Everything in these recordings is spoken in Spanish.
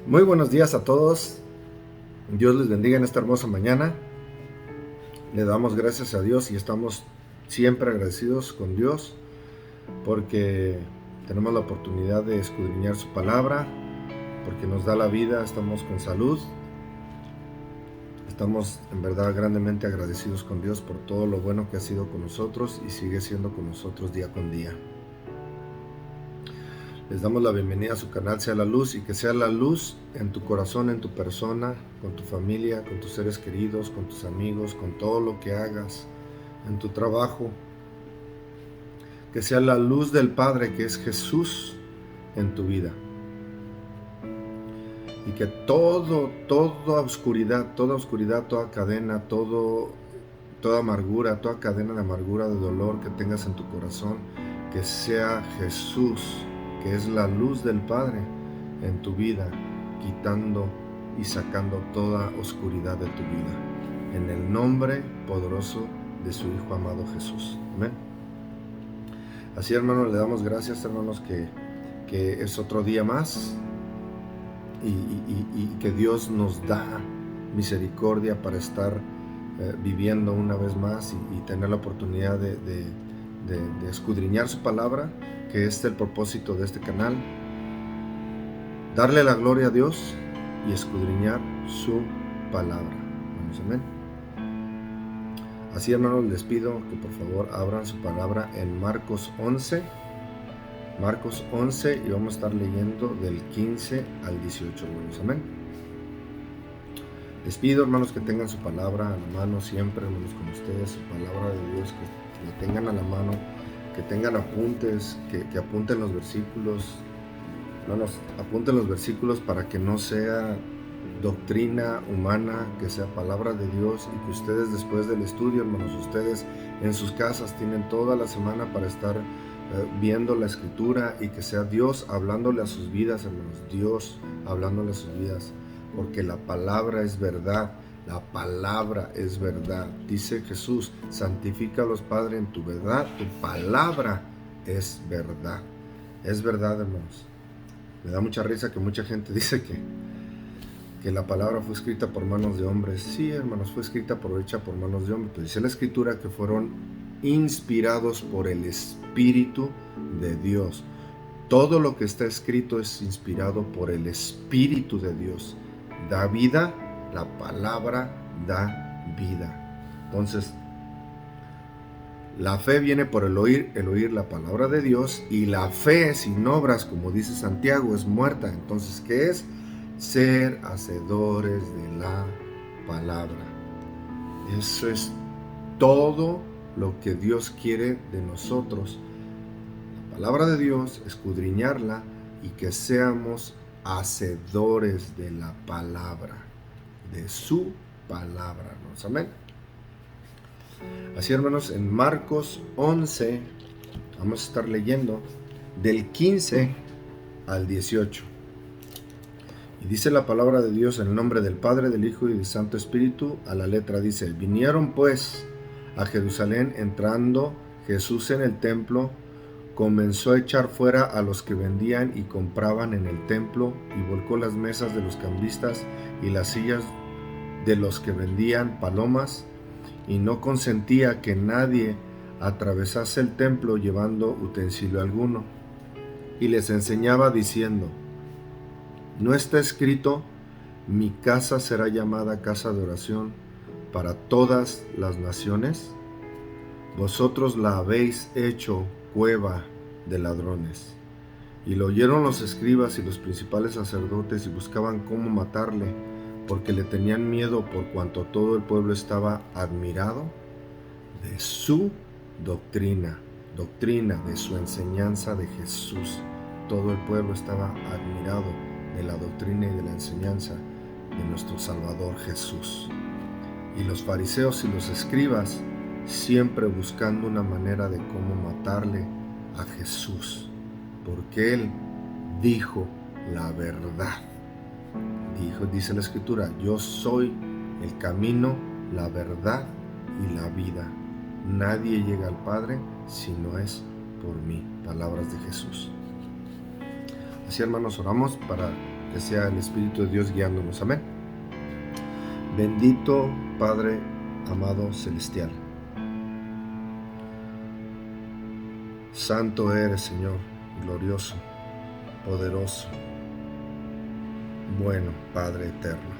Muy buenos días a todos. Dios les bendiga en esta hermosa mañana. Le damos gracias a Dios y estamos siempre agradecidos con Dios porque tenemos la oportunidad de escudriñar su palabra, porque nos da la vida, estamos con salud. Estamos en verdad grandemente agradecidos con Dios por todo lo bueno que ha sido con nosotros y sigue siendo con nosotros día con día. Les damos la bienvenida a su canal Sea la Luz, y que sea la luz en tu corazón, en tu persona, con tu familia, con tus seres queridos, con tus amigos, con todo lo que hagas, en tu trabajo. Que sea la luz del Padre, que es Jesús, en tu vida. Y que toda oscuridad, toda cadena, toda amargura, toda cadena de amargura, de dolor que tengas en tu corazón, que sea Jesús, que es la luz del Padre en tu vida, quitando y sacando toda oscuridad de tu vida. En el nombre poderoso de su Hijo amado Jesús. Amén. Así, hermanos, le damos gracias, hermanos, que es otro día más y que Dios nos da misericordia para estar viviendo una vez más y tener la oportunidad de escudriñar su palabra, que es el propósito de este canal, darle la gloria a Dios y escudriñar su palabra. Vamos, amén. Así, hermanos, les pido que por favor abran su palabra en Marcos 11, y vamos a estar leyendo del 15 al 18, hermanos, amén. Les pido, hermanos, que tengan su palabra a la mano siempre, hermanos, con ustedes, su palabra de Dios, que la tengan a la mano, que tengan apuntes, que apunten los versículos, hermanos, apunten los versículos para que no sea doctrina humana, que sea palabra de Dios, y que ustedes después del estudio, hermanos, ustedes en sus casas tienen toda la semana para estar viendo la escritura, y que sea Dios hablándole a sus vidas, hermanos, Dios hablándole a sus vidas, porque la palabra es verdad. La palabra es verdad. Dice Jesús: santifícalos, Padre, en tu verdad. Tu palabra es verdad. Es verdad, hermanos. Me da mucha risa que mucha gente dice que la palabra fue escrita por manos de hombres. Sí, hermanos, fue hecha por manos de hombres. Pero dice la Escritura que fueron inspirados por el Espíritu de Dios. Todo lo que está escrito es inspirado por el Espíritu de Dios. Da vida. La palabra da vida. Entonces, la fe viene por el oír la palabra de Dios, y la fe sin obras, como dice Santiago, es muerta. Entonces, ¿qué es? Ser hacedores de la palabra. Eso es todo lo que Dios quiere de nosotros. La palabra de Dios, escudriñarla, y que seamos hacedores de la palabra, de su palabra, ¿no? Amén. Así, hermanos, en Marcos 11 vamos a estar leyendo del 15 al 18. Y dice la palabra de Dios en el nombre del Padre, del Hijo y del Santo Espíritu. A la letra dice: vinieron pues a Jerusalén. Entrando Jesús en el templo, comenzó a echar fuera a los que vendían y compraban en el templo, y volcó las mesas de los cambistas y las sillas de los que vendían palomas, y no consentía que nadie atravesase el templo llevando utensilio alguno. Y les enseñaba diciendo: ¿no está escrito: mi casa será llamada casa de oración para todas las naciones? Vosotros la habéis hecho cueva de ladrones. Y lo oyeron los escribas y los principales sacerdotes, y buscaban cómo matarle, porque le tenían miedo, por cuanto todo el pueblo estaba admirado de su doctrina, de su enseñanza de Jesús. Todo el pueblo estaba admirado de la doctrina y de la enseñanza de nuestro Salvador Jesús. Y los fariseos y los escribas siempre buscando una manera de cómo matarle a Jesús, porque él dijo la verdad. Dice la Escritura: yo soy el camino, la verdad y la vida. Nadie llega al Padre si no es por mí. Palabras de Jesús. Así, hermanos, oramos para que sea el Espíritu de Dios guiándonos. Amén. Bendito Padre amado celestial. Santo eres, Señor, glorioso, poderoso, bueno, Padre eterno.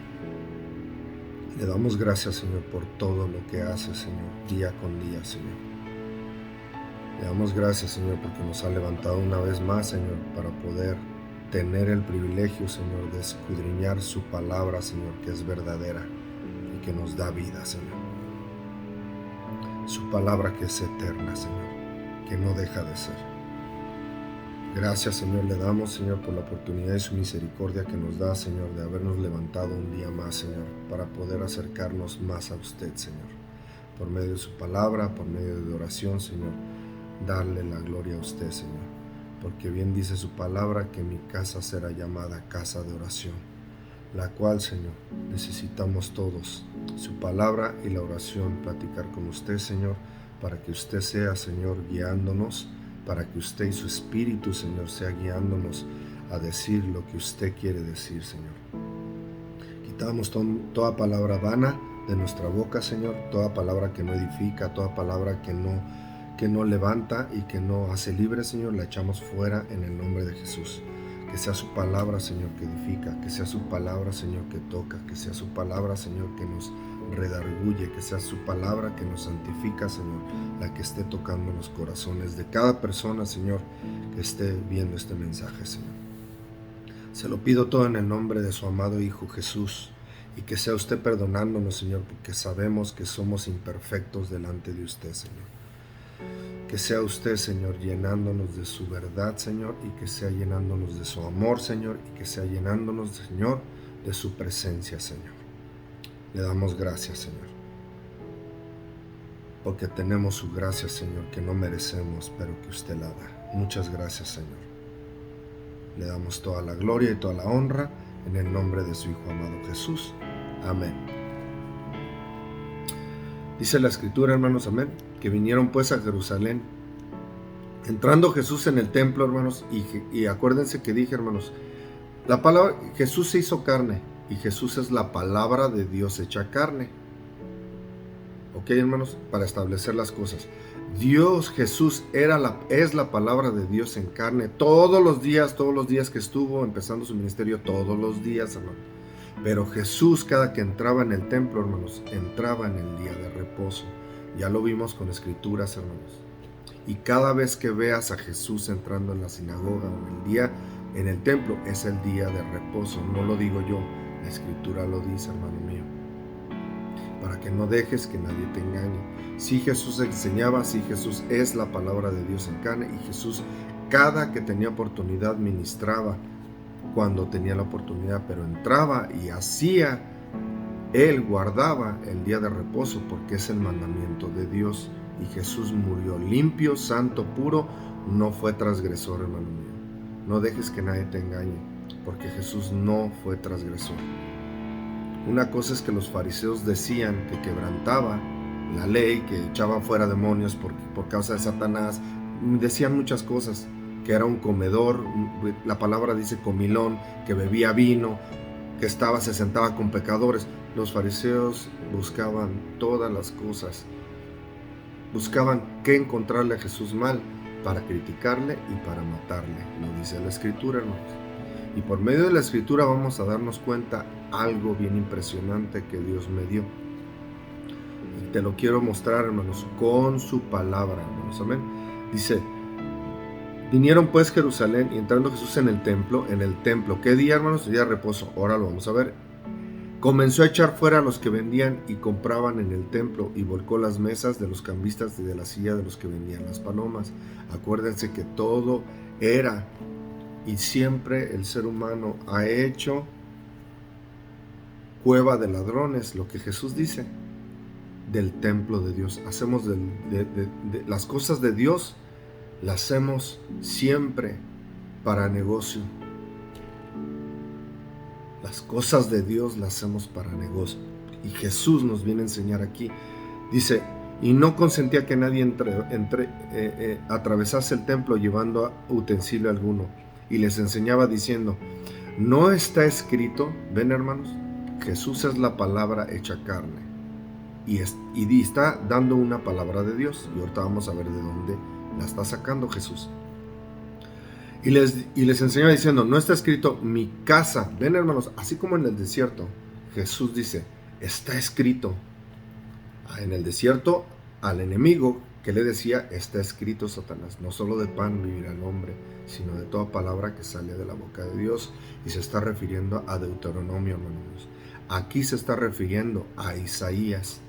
Le damos gracias, Señor, por todo lo que hace, Señor, día con día, Señor. Le damos gracias, Señor, porque nos ha levantado una vez más, Señor, para poder tener el privilegio, Señor, de escudriñar su palabra, Señor, que es verdadera y que nos da vida, Señor. Su palabra que es eterna, Señor, que no deja de ser. Gracias, Señor, le damos, Señor, por la oportunidad y su misericordia que nos da, Señor, de habernos levantado un día más, Señor, para poder acercarnos más a usted, Señor. Por medio de su palabra, por medio de oración, Señor, darle la gloria a usted, Señor. Porque bien dice su palabra que mi casa será llamada casa de oración, la cual, Señor, necesitamos todos, su palabra y la oración, platicar con usted, Señor, para que usted sea, Señor, guiándonos, para que usted y su Espíritu, Señor, sea guiándonos a decir lo que usted quiere decir, Señor. Quitamos toda palabra vana de nuestra boca, Señor, toda palabra que no edifica, toda palabra que no levanta y que no hace libre, Señor, la echamos fuera en el nombre de Jesús. Que sea su palabra, Señor, que edifica, que sea su palabra, Señor, que toca, que sea su palabra, Señor, que nos redarguye, que sea su palabra que nos santifica, Señor, la que esté tocando los corazones de cada persona, Señor, que esté viendo este mensaje, Señor. Se lo pido todo en el nombre de su amado Hijo Jesús, y que sea usted perdonándonos, Señor, porque sabemos que somos imperfectos delante de usted, Señor. Que sea usted, Señor, llenándonos de su verdad, Señor, y que sea llenándonos de su amor, Señor, y que sea llenándonos, Señor, de su presencia, Señor. Le damos gracias, Señor, porque tenemos su gracia, Señor, que no merecemos, pero que usted la da. Muchas gracias, Señor. Le damos toda la gloria y toda la honra en el nombre de su Hijo amado Jesús. Amén. Dice la Escritura, hermanos, amén, que vinieron pues a Jerusalén. Entrando Jesús en el templo, hermanos, y acuérdense que dije, hermanos, la palabra, Jesús se hizo carne, y Jesús es la palabra de Dios hecha carne. Ok, hermanos, para establecer las cosas. Dios, Jesús, es la palabra de Dios en carne todos los días que estuvo empezando su ministerio, todos los días, hermanos. Pero Jesús, cada que entraba en el templo, hermanos, entraba en el día de reposo. Ya lo vimos con escrituras, hermanos. Y cada vez que veas a Jesús entrando en la sinagoga o en el templo, es el día de reposo. No lo digo yo, la escritura lo dice, hermano mío. Para que no dejes que nadie te engañe. Si Jesús enseñaba, si Jesús es la palabra de Dios en carne, y Jesús cada que tenía oportunidad ministraba cuando tenía la oportunidad, pero entraba y hacía, él guardaba el día de reposo porque es el mandamiento de Dios. Y Jesús murió limpio, santo, puro, no fue transgresor, hermano mío. No dejes que nadie te engañe, porque Jesús no fue transgresor. Una cosa es que los fariseos decían que quebrantaba la ley, que echaba fuera demonios por causa de Satanás. Decían muchas cosas, que era un comedor, la palabra dice comilón, que bebía vino, que se sentaba con pecadores. Los fariseos buscaban todas las cosas, buscaban qué encontrarle a Jesús mal para criticarle y para matarle, lo dice la Escritura, hermanos. Y por medio de la Escritura vamos a darnos cuenta algo bien impresionante que Dios me dio. Y te lo quiero mostrar, hermanos, con su palabra, hermanos, amén. Dice, vinieron pues Jerusalén y entrando Jesús en el templo, ¿qué día, hermanos? Día de reposo. Ahora lo vamos a ver. Comenzó a echar fuera a los que vendían y compraban en el templo y volcó las mesas de los cambistas y de la silla de los que vendían las palomas. Acuérdense que todo era y siempre el ser humano ha hecho cueva de ladrones, lo que Jesús dice, del templo de Dios. Hacemos de las cosas de Dios, las hacemos siempre para negocio. Las cosas de Dios las hacemos para negocio. Y Jesús nos viene a enseñar aquí. Dice, y no consentía que nadie atravesase el templo llevando utensilio alguno. Y les enseñaba diciendo, No está escrito, ven hermanos, Jesús es la palabra hecha carne. Y está dando una palabra de Dios. Y ahorita vamos a ver de dónde la está sacando Jesús. Y les enseña diciendo, no está escrito mi casa. Ven hermanos, así como en el desierto, Jesús dice, está escrito. En el desierto, al enemigo que le decía, está escrito, Satanás, no solo de pan vivirá el hombre, sino de toda palabra que sale de la boca de Dios. Y se está refiriendo a Deuteronomio, hermanos. Aquí se está refiriendo a Isaías.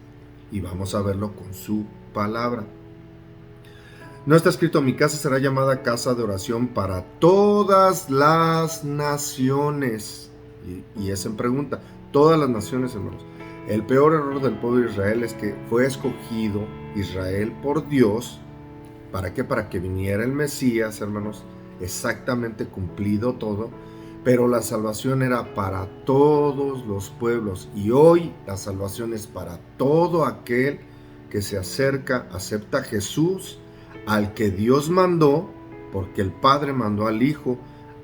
Y vamos a verlo con su palabra. No está escrito, mi casa será llamada casa de oración para todas las naciones. Y es en pregunta, todas las naciones, hermanos. El peor error del pueblo de Israel es que fue escogido Israel por Dios. ¿Para qué? Para que viniera el Mesías, hermanos. Exactamente cumplido todo. Pero la salvación era para todos los pueblos. Y hoy la salvación es para todo aquel que se acerca, acepta a Jesús, al que Dios mandó, porque el Padre mandó al Hijo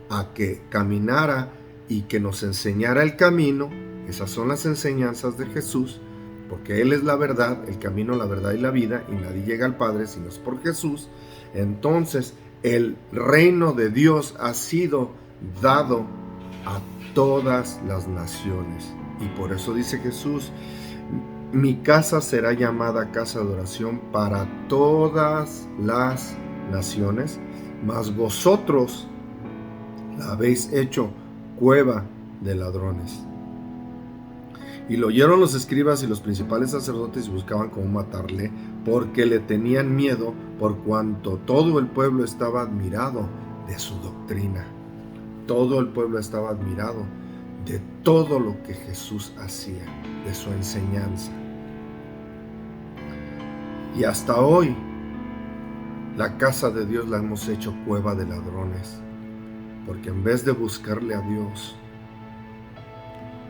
a que caminara y que nos enseñara el camino. Esas son las enseñanzas de Jesús, porque Él es la verdad, el camino, la verdad y la vida, y nadie llega al Padre si no es por Jesús. Entonces, el reino de Dios ha sido dado a todas las naciones. Y por eso dice Jesús, mi casa será llamada casa de oración para todas las naciones, mas vosotros la habéis hecho cueva de ladrones. Y lo oyeron los escribas y los principales sacerdotes y buscaban cómo matarle, porque le tenían miedo, por cuanto todo el pueblo estaba admirado de su doctrina. Todo el pueblo estaba admirado de todo lo que Jesús hacía, de su enseñanza. Y hasta hoy, la casa de Dios la hemos hecho cueva de ladrones, porque en vez de buscarle a Dios,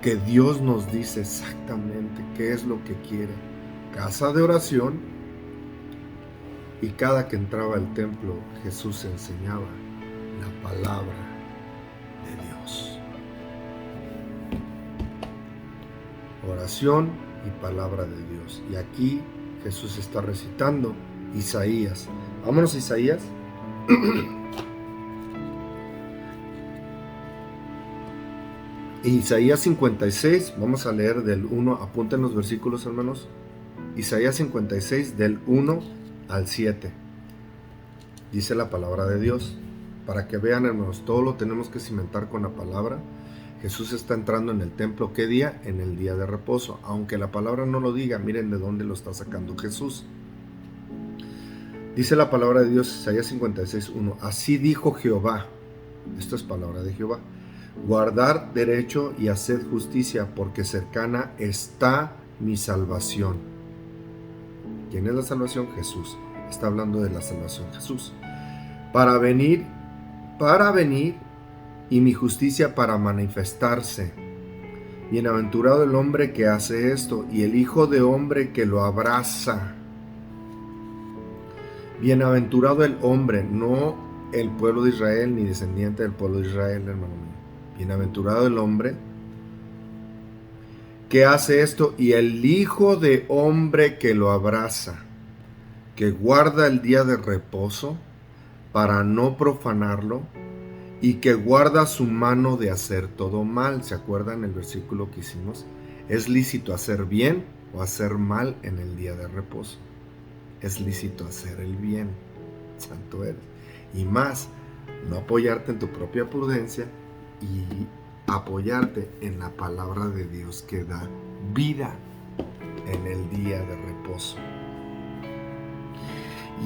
que Dios nos dice exactamente qué es lo que quiere, casa de oración, y cada que entraba al templo, Jesús enseñaba la palabra de Dios. Oración y palabra de Dios. Y aquí Jesús está recitando Isaías. Vámonos a Isaías. Isaías 56, vamos a leer del 1, apunten los versículos, hermanos. Isaías 56, del 1 al 7. Dice la palabra de Dios. Para que vean, hermanos, todo lo tenemos que cimentar con la palabra. Jesús está entrando en el templo, ¿qué día? En el día de reposo. Aunque la palabra no lo diga, miren de dónde lo está sacando Jesús. Dice la palabra de Dios, Isaías 56, 1. Así dijo Jehová. Esto es palabra de Jehová. Guardar derecho y hacer justicia, porque cercana está mi salvación. ¿Quién es la salvación? Jesús. Está hablando de la salvación Jesús. Para venir, y mi justicia para manifestarse. Bienaventurado el hombre que hace esto, y el hijo de hombre que lo abraza. Bienaventurado el hombre, no el pueblo de Israel, ni descendiente del pueblo de Israel, hermano mío. Bienaventurado el hombre que hace esto, y el hijo de hombre que lo abraza, que guarda el día de reposo para no profanarlo, y que guarda su mano de hacer todo mal. ¿Se acuerdan el versículo que hicimos? ¿Es lícito hacer bien o hacer mal en el día de reposo? Es lícito hacer el bien, santo eres. Y más, no apoyarte en tu propia prudencia y apoyarte en la palabra de Dios que da vida en el día de reposo.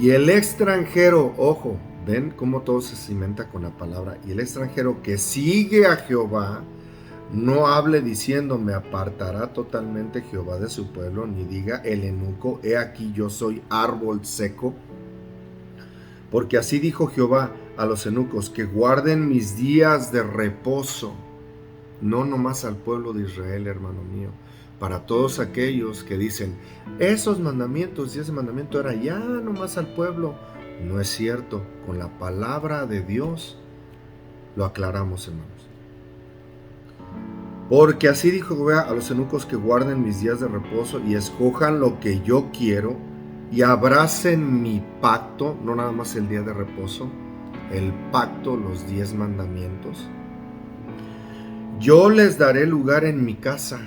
Y el extranjero, ojo, ven cómo todo se cimenta con la palabra. Y el extranjero que sigue a Jehová, no hable diciendo, me apartará totalmente Jehová de su pueblo, ni diga el eunuco, he aquí yo soy árbol seco. Porque así dijo Jehová a los eunucos, que guarden mis días de reposo. No nomás al pueblo de Israel, hermano mío. Para todos aquellos que dicen, esos mandamientos y ese mandamiento era ya nomás al pueblo. No es cierto. Con la palabra de Dios lo aclaramos, hermanos. Porque así dijo Jehová a los eunucos que guarden mis días de reposo y escojan lo que yo quiero y abracen mi pacto, no nada más el día de reposo, el pacto, los 10 mandamientos. Yo les daré lugar en mi casa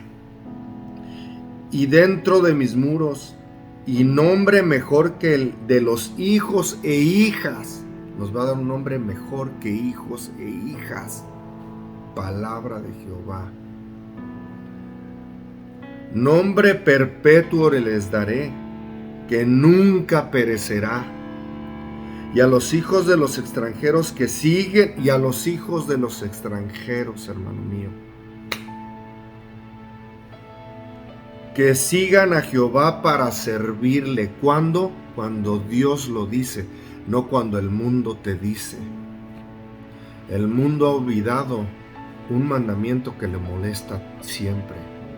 y dentro de mis muros, y nombre mejor que el de los hijos e hijas. Nos va a dar un nombre mejor que hijos e hijas. Palabra de Jehová. Nombre perpetuo les daré, que nunca perecerá. Y a los hijos de los extranjeros que siguen, y a los hijos de los extranjeros, hermano mío, que sigan a Jehová para servirle. ¿Cuándo? Cuando Dios lo dice, no cuando el mundo te dice. El mundo ha olvidado un mandamiento que le molesta siempre,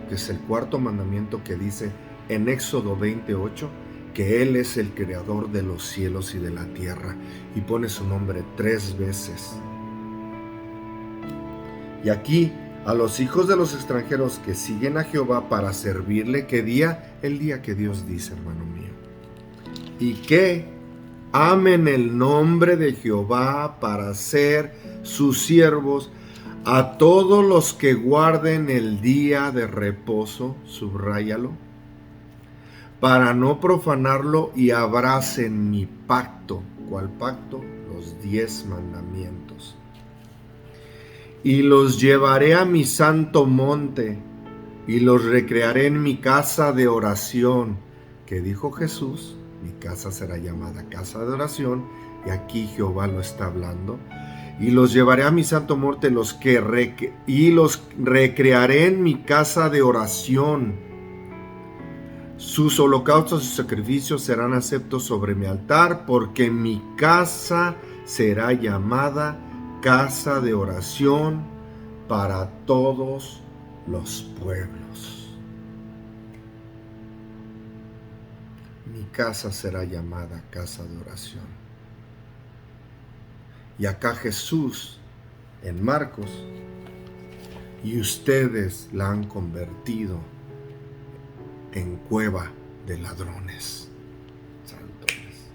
que es el cuarto mandamiento que dice en Éxodo 28, que Él es el creador de los cielos y de la tierra, y pone su nombre 3 veces. Y aquí, a los hijos de los extranjeros que siguen a Jehová para servirle, ¿qué día? El día que Dios dice, hermano mío. Y que amen el nombre de Jehová para ser sus siervos, a todos los que guarden el día de reposo, subráyalo, para no profanarlo, y abracen mi pacto. ¿Cuál pacto? Los 10 mandamientos. Y los llevaré a mi santo monte, y los recrearé en mi casa de oración, que dijo Jesús, mi casa será llamada casa de oración, y aquí Jehová lo está hablando. Y los llevaré a mi santo monte, y los recrearé en mi casa de oración. Sus holocaustos y sacrificios serán aceptos sobre mi altar, porque mi casa será llamada casa de oración para todos los pueblos. Mi casa será llamada casa de oración. Y acá Jesús en Marcos, y ustedes la han convertido en cueva de ladrones. Santo es.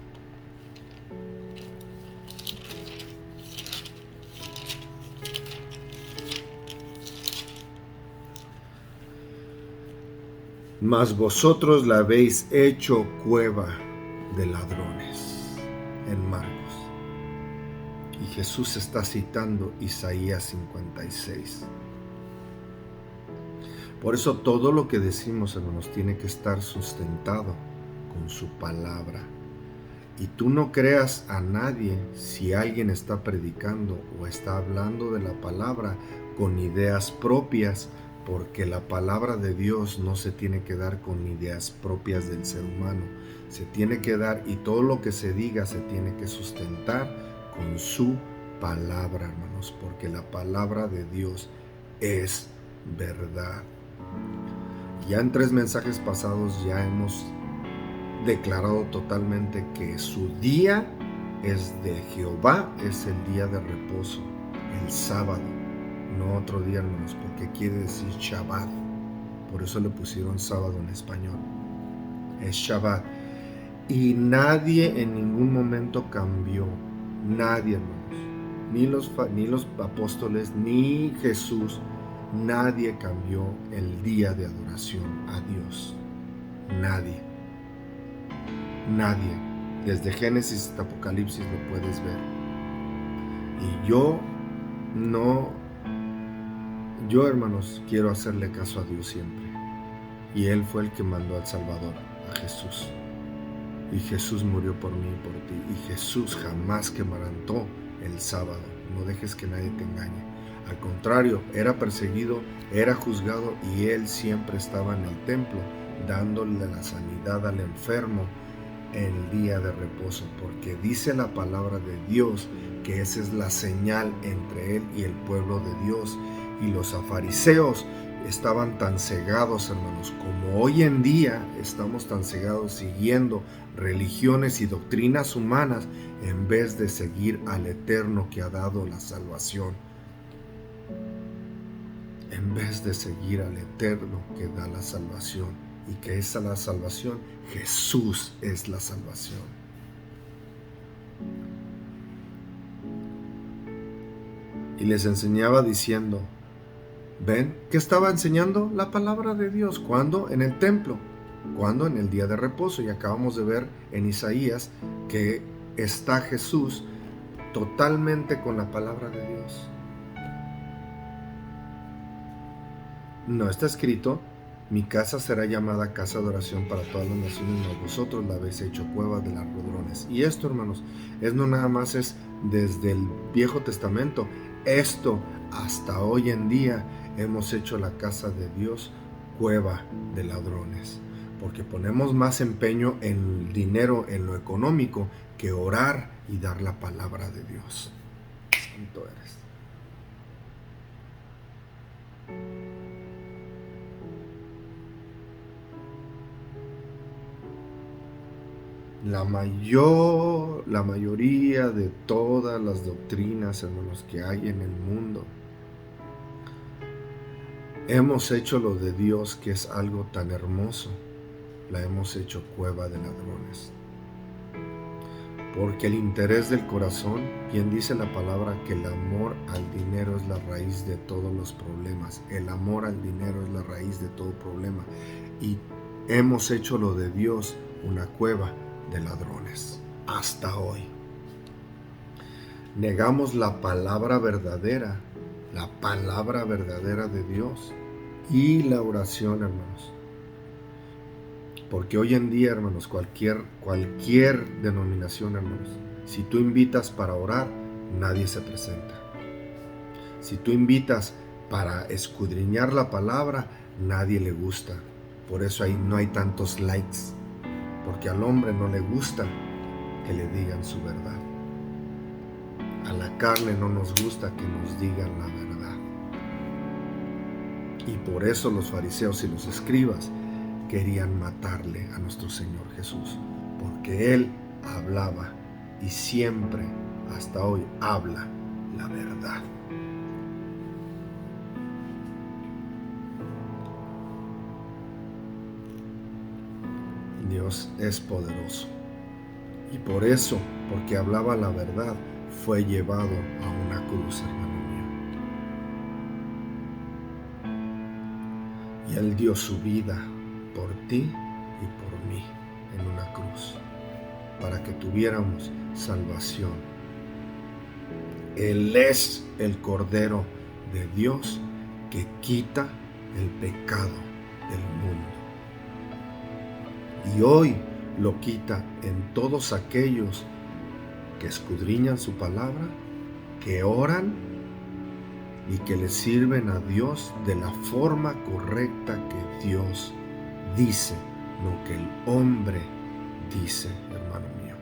Mas vosotros la habéis hecho cueva de ladrones. En Marcos. Y Jesús está citando Isaías 56. Por eso todo lo que decimos, hermanos, tiene que estar sustentado con su palabra. Y tú no creas a nadie si alguien está predicando o está hablando de la palabra con ideas propias, porque la palabra de Dios no se tiene que dar con ideas propias del ser humano. Se tiene que dar, y todo lo que se diga se tiene que sustentar con su palabra, hermanos, porque la palabra de Dios es verdad. Ya en 3 mensajes pasados ya hemos declarado totalmente que su día es de Jehová, es el día de reposo, el sábado, no otro día, hermanos, porque quiere decir Shabbat. Por eso le pusieron sábado en español. Es Shabbat. Y nadie en ningún momento cambió. Nadie, hermanos. Ni los apóstoles, ni Jesús. Nadie cambió el día de adoración a Dios. Nadie. Nadie. Desde Génesis hasta Apocalipsis lo puedes ver. Y yo, hermanos, quiero hacerle caso a Dios siempre. Y Él fue el que mandó al Salvador, a Jesús. Y Jesús murió por mí y por ti. Y Jesús jamás quebrantó el sábado. No dejes que nadie te engañe. Al contrario, era perseguido, era juzgado, y Él siempre estaba en el templo dándole la sanidad al enfermo el día de reposo, porque dice la palabra de Dios que esa es la señal entre Él y el pueblo de Dios. Y los fariseos estaban tan cegados, hermanos, como hoy en día estamos tan cegados siguiendo religiones y doctrinas humanas en vez de seguir al Eterno que ha dado la salvación. en vez de seguir al Eterno que da la salvación, y que esa es la salvación, Jesús es la salvación. Y les enseñaba diciendo, ¿ven? ¿Qué estaba enseñando? La palabra de Dios. ¿Cuándo? En el templo. ¿Cuándo? En el día de reposo. Y acabamos de ver en Isaías que está Jesús totalmente con la palabra de Dios. No está escrito, mi casa será llamada casa de oración para todas las naciones, mas vosotros la habéis hecho cueva de ladrones. Y esto, hermanos, no nada más es desde el Viejo Testamento. Esto hasta hoy en día hemos hecho la casa de Dios cueva de ladrones. Porque ponemos más empeño en el dinero, en lo económico, que orar y dar la palabra de Dios. Santo eres. La mayoría de todas las doctrinas, hermanos, que hay en el mundo, hemos hecho lo de Dios, que es algo tan hermoso, la hemos hecho cueva de ladrones. Porque el interés del corazón, bien dice la palabra, que el amor al dinero es la raíz de todos los problemas. El amor al dinero es la raíz de todo problema. Y hemos hecho lo de Dios una cueva de ladrones hasta hoy. Negamos la palabra verdadera de Dios y la oración, hermanos. Porque hoy en día, hermanos, cualquier denominación, hermanos, si tú invitas para orar, nadie se presenta. Si tú invitas para escudriñar la palabra, nadie le gusta. Por eso no hay tantos likes. Porque al hombre no le gusta que le digan su verdad. A la carne no nos gusta que nos digan la verdad. Y por eso los fariseos y los escribas querían matarle a nuestro Señor Jesús. Porque Él hablaba y siempre, hasta hoy, habla la verdad. Dios es poderoso. Y por eso, porque hablaba la verdad, fue llevado a una cruz, hermano mío. Y Él dio su vida por ti y por mí en una cruz, para que tuviéramos salvación. Él es el Cordero de Dios que quita el pecado del mundo. Y hoy lo quita en todos aquellos que escudriñan su palabra, que oran y que le sirven a Dios de la forma correcta que Dios dice, no que el hombre dice, hermano mío.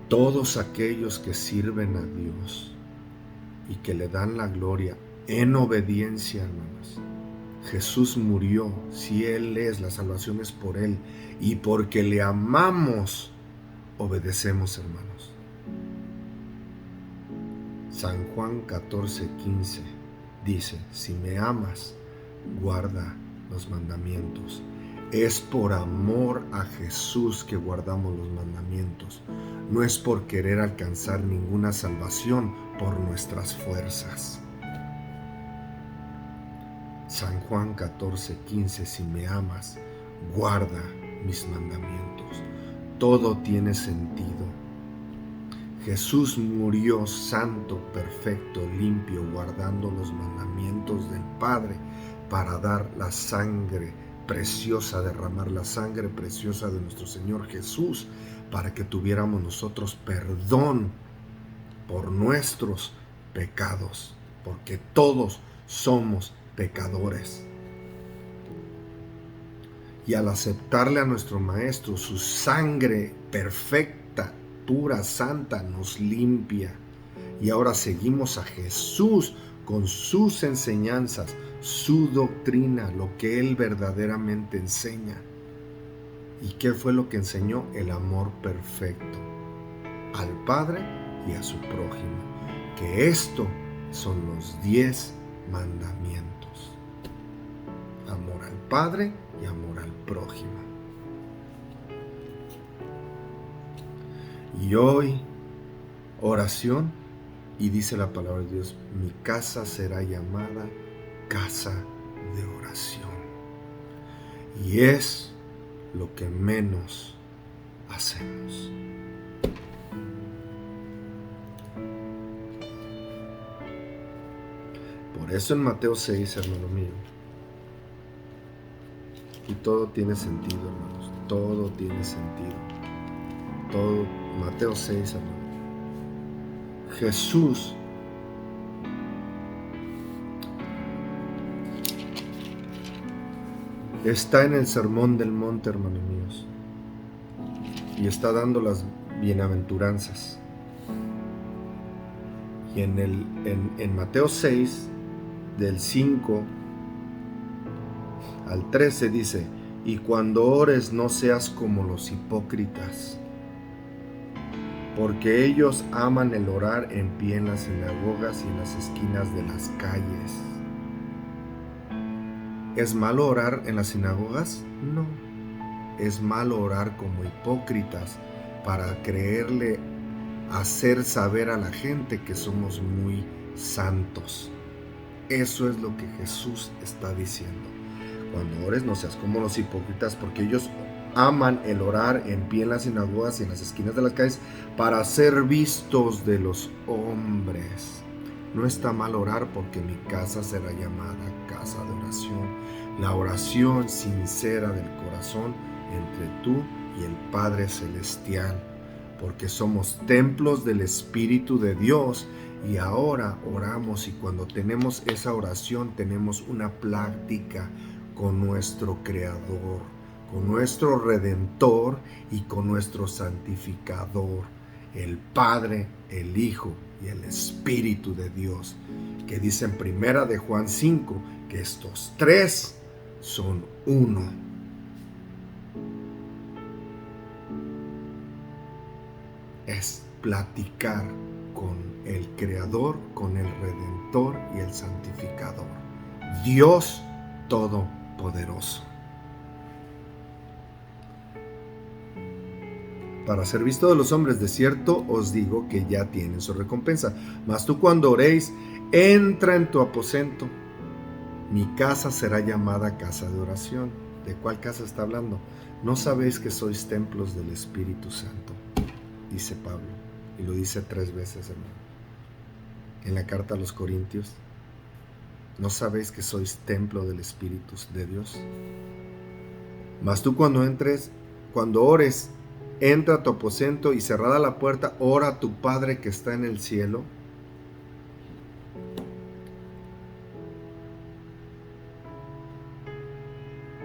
Todos aquellos que sirven a Dios y que le dan la gloria en obediencia, hermanos. Jesús murió, si Él es, la salvación es por Él, y porque le amamos, obedecemos, hermanos. San Juan 14:15 dice, si me amas, guarda los mandamientos. Es por amor a Jesús que guardamos los mandamientos, no es por querer alcanzar ninguna salvación por nuestras fuerzas. San Juan 14:15, si me amas, guarda mis mandamientos. Todo tiene sentido. Jesús murió santo, perfecto, limpio, guardando los mandamientos del Padre para dar la sangre preciosa, derramar la sangre preciosa de nuestro Señor Jesús, para que tuviéramos nosotros perdón por nuestros pecados, porque todos somos pecadores. Y al aceptarle a nuestro Maestro, su sangre perfecta, pura, santa, nos limpia. Y ahora seguimos a Jesús con sus enseñanzas, su doctrina, lo que Él verdaderamente enseña. ¿Y qué fue lo que enseñó? El amor perfecto al Padre y a su prójimo. Que esto son los 10 mandamientos. Amor al Padre y amor al prójimo. Y hoy, oración, y dice la palabra de Dios, mi casa será llamada casa de oración. Y es lo que menos hacemos. Por eso en Mateo 6, hermano mío, y todo tiene sentido, hermanos, todo tiene sentido. Todo, Mateo 6, hermano. Jesús está en el sermón del monte, hermanos míos, y está dando las bienaventuranzas. Y en Mateo 6, del 5 al 13 dice, y cuando ores no seas como los hipócritas, porque ellos aman el orar en pie en las sinagogas y en las esquinas de las calles. ¿Es malo orar en las sinagogas? No. Es malo orar como hipócritas para creerle hacer saber a la gente que somos muy santos. Eso es lo que Jesús está diciendo. Cuando ores no seas como los hipócritas, porque ellos aman el orar en pie en las sinagogas y en las esquinas de las calles para ser vistos de los hombres. No está mal orar, porque mi casa será llamada casa de oración. La oración sincera del corazón entre tú y el Padre Celestial, porque somos templos del Espíritu de Dios. Y ahora oramos, y cuando tenemos esa oración tenemos una plática con nuestro Creador, con nuestro Redentor y con nuestro Santificador, el Padre, el Hijo y el Espíritu de Dios, que dice en Primera de Juan 5 que estos tres son uno. Es platicar con el Creador, con el Redentor y el Santificador, Dios Todopoderoso. Para ser visto de los hombres, de cierto os digo que ya tienen su recompensa. Mas tú, cuando oréis, entra en tu aposento. Mi casa será llamada casa de oración. ¿De cuál casa está hablando? ¿No sabéis que sois templos del Espíritu Santo? Dice Pablo, y lo dice 3 veces, hermano, en la carta a los Corintios. ¿No sabéis que sois templo del Espíritu de Dios? Mas tú, cuando ores, entra a tu aposento, y cerrada la puerta, ora a tu Padre que está en el cielo.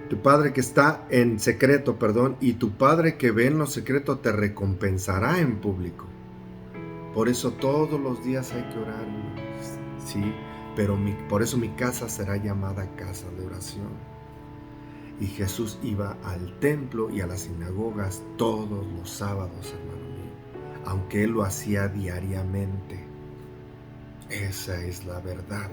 Tu Padre que está en secreto, y tu Padre que ve en lo secreto te recompensará en público. Por eso todos los días hay que orar, ¿sí? Pero por eso mi casa será llamada casa de oración. Y Jesús iba al templo y a las sinagogas todos los sábados, hermano mío, aunque Él lo hacía diariamente. Esa es la verdad.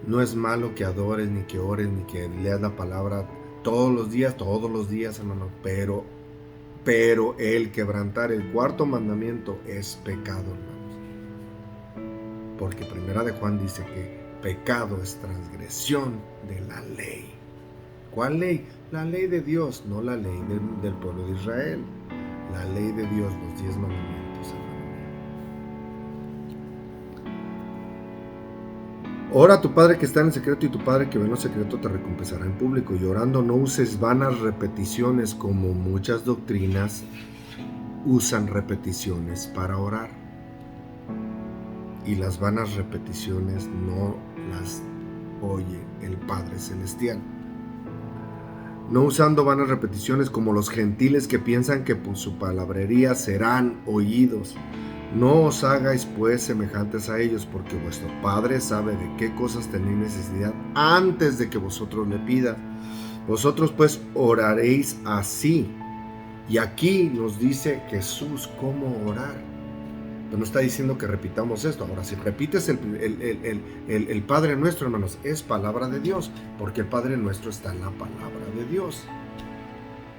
No es malo que adores, ni que ores, ni que leas la palabra todos los días, hermano, pero el quebrantar el 4º mandamiento es pecado, hermanos. Porque Primera de Juan dice que pecado es transgresión de la ley. ¿Cuál ley? La ley de Dios, no la ley del pueblo de Israel. La ley de Dios, los 10 mandamientos, hermano. Ora a tu Padre que está en el secreto, y tu Padre que ve en lo secreto te recompensará en público. Y orando no uses vanas repeticiones, como muchas doctrinas usan repeticiones para orar. Y las vanas repeticiones no las oye el Padre Celestial. No usando vanas repeticiones como los gentiles, que piensan que por su palabrería serán oídos. No os hagáis pues semejantes a ellos, porque vuestro Padre sabe de qué cosas tenéis necesidad antes de que vosotros le pidas. Vosotros pues oraréis así. Y aquí nos dice Jesús cómo orar. Pero no está diciendo que repitamos esto. Ahora, si repites el Padre Nuestro, hermanos, es palabra de Dios, porque el Padre Nuestro está en la palabra de Dios.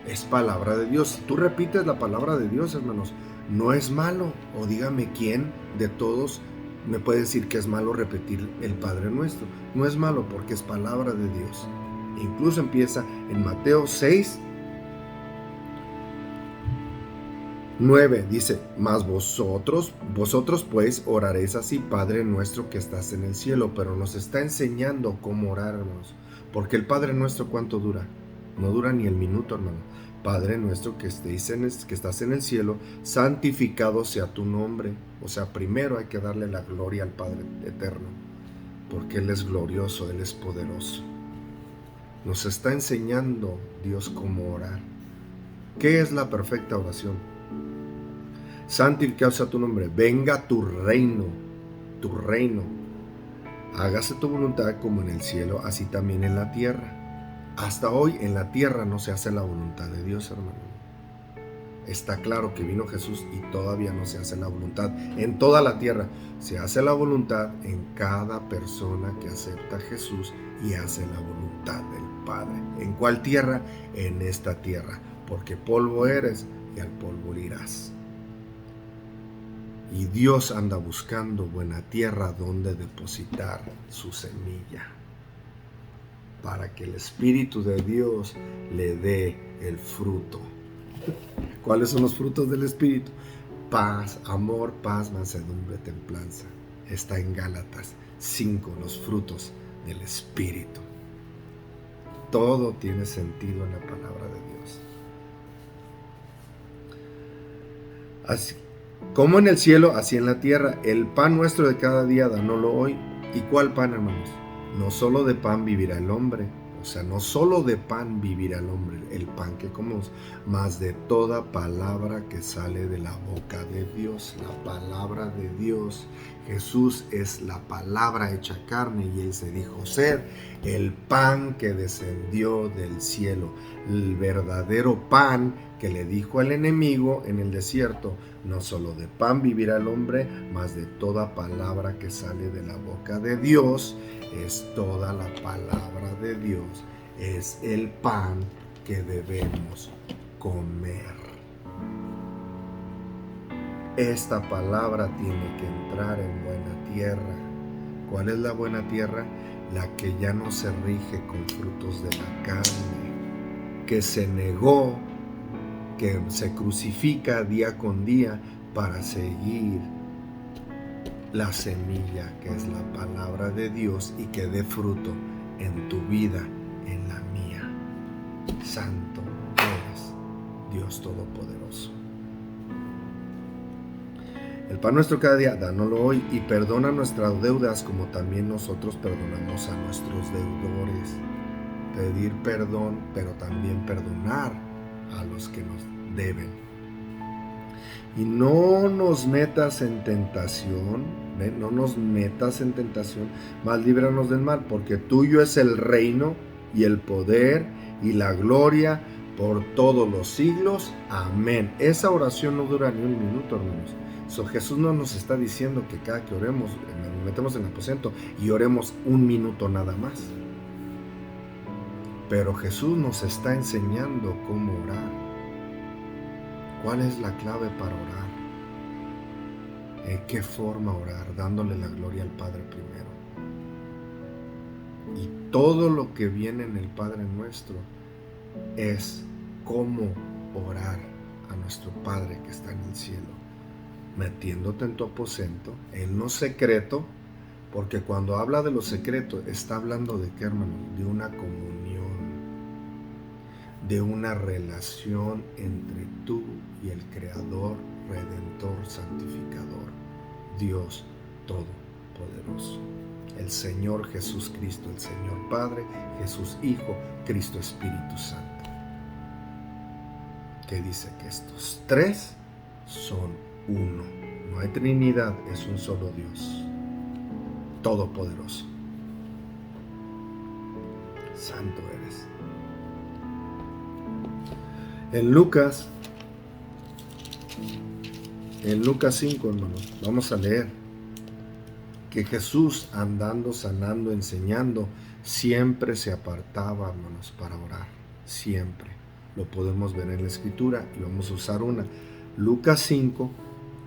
Es palabra de Dios. Si tú repites la palabra de Dios, hermanos, no es malo. O dígame quién de todos me puede decir que es malo repetir el Padre Nuestro. No es malo porque es palabra de Dios. Incluso empieza en Mateo 6, 9, dice, mas vosotros pues oraréis así, Padre nuestro que estás en el cielo. Pero nos está enseñando cómo orar, hermanos. Porque el Padre Nuestro, ¿cuánto dura? No dura ni el minuto, hermano. Padre nuestro que estás en el cielo, santificado sea tu nombre. O sea, primero hay que darle la gloria al Padre eterno, porque Él es glorioso, Él es poderoso. Nos está enseñando Dios cómo orar. ¿Qué es la perfecta oración? Santificado sea tu nombre, venga tu reino, hágase tu voluntad como en el cielo, así también en la tierra. Hasta hoy en la tierra no se hace la voluntad de Dios, hermano. Está claro que vino Jesús y todavía no se hace la voluntad en toda la tierra. Se hace la voluntad en cada persona que acepta a Jesús y hace la voluntad del Padre. ¿En cuál tierra? En esta tierra, porque polvo eres y al polvo irás. Y Dios anda buscando buena tierra donde depositar su semilla, para que el Espíritu de Dios le dé el fruto. ¿Cuáles son los frutos del Espíritu? Paz, amor, paz, mansedumbre, templanza. Está en Gálatas 5, los frutos del Espíritu. Todo tiene sentido en la palabra de Dios. Así como en el cielo, así en la tierra. El pan nuestro de cada día, dánoslo hoy. ¿Y cuál pan, hermanos? No solo de pan vivirá el hombre, o sea, no solo de pan vivirá el hombre, el pan que comemos, mas de toda palabra que sale de la boca de Dios. La palabra de Dios, Jesús es la palabra hecha carne, y Él se dijo ser el pan que descendió del cielo, el verdadero pan que le dijo al enemigo en el desierto: no solo de pan vivirá el hombre, mas de toda palabra que sale de la boca de Dios. Es toda la palabra de Dios, es el pan que debemos comer. Esta palabra tiene que entrar en buena tierra. ¿Cuál es la buena tierra? La que ya no se rige con frutos de la carne, que se negó, que se crucifica día con día para seguir la semilla que es la palabra de Dios y que dé fruto en tu vida, en la mía. Santo eres, Dios Todopoderoso. El pan nuestro cada día, dánoslo hoy, y perdona nuestras deudas como también nosotros perdonamos a nuestros deudores. Pedir perdón, pero también perdonar a los que nos deben. Y no nos metas en tentación, mas líbranos del mal, porque tuyo es el reino y el poder y la gloria por todos los siglos. Amén. Esa oración no dura ni un minuto, hermanos. Jesús no nos está diciendo que cada que oremos, nos metemos en el aposento y oremos un minuto nada más. Pero Jesús nos está enseñando cómo orar. ¿Cuál es la clave para orar? ¿En qué forma orar? Dándole la gloria al Padre primero. Y todo lo que viene en el Padre Nuestro es cómo orar a nuestro Padre que está en el cielo, metiéndote en tu aposento, en lo secreto, porque cuando habla de lo secreto, está hablando de qué, hermano? De una comunión, de una relación entre tú y el Creador, Redentor, Santificador, Dios Todopoderoso, el Señor Jesús Cristo, el Señor Padre, Jesús Hijo, Cristo Espíritu Santo, que dice que estos tres son uno. No hay Trinidad, es un solo Dios, Todopoderoso. Santo eres. En Lucas En Lucas 5, hermanos, vamos a leer que Jesús, andando, sanando, enseñando, siempre se apartaba, hermanos, para orar. Siempre. Lo podemos ver en la Escritura y vamos a usar una. Lucas 5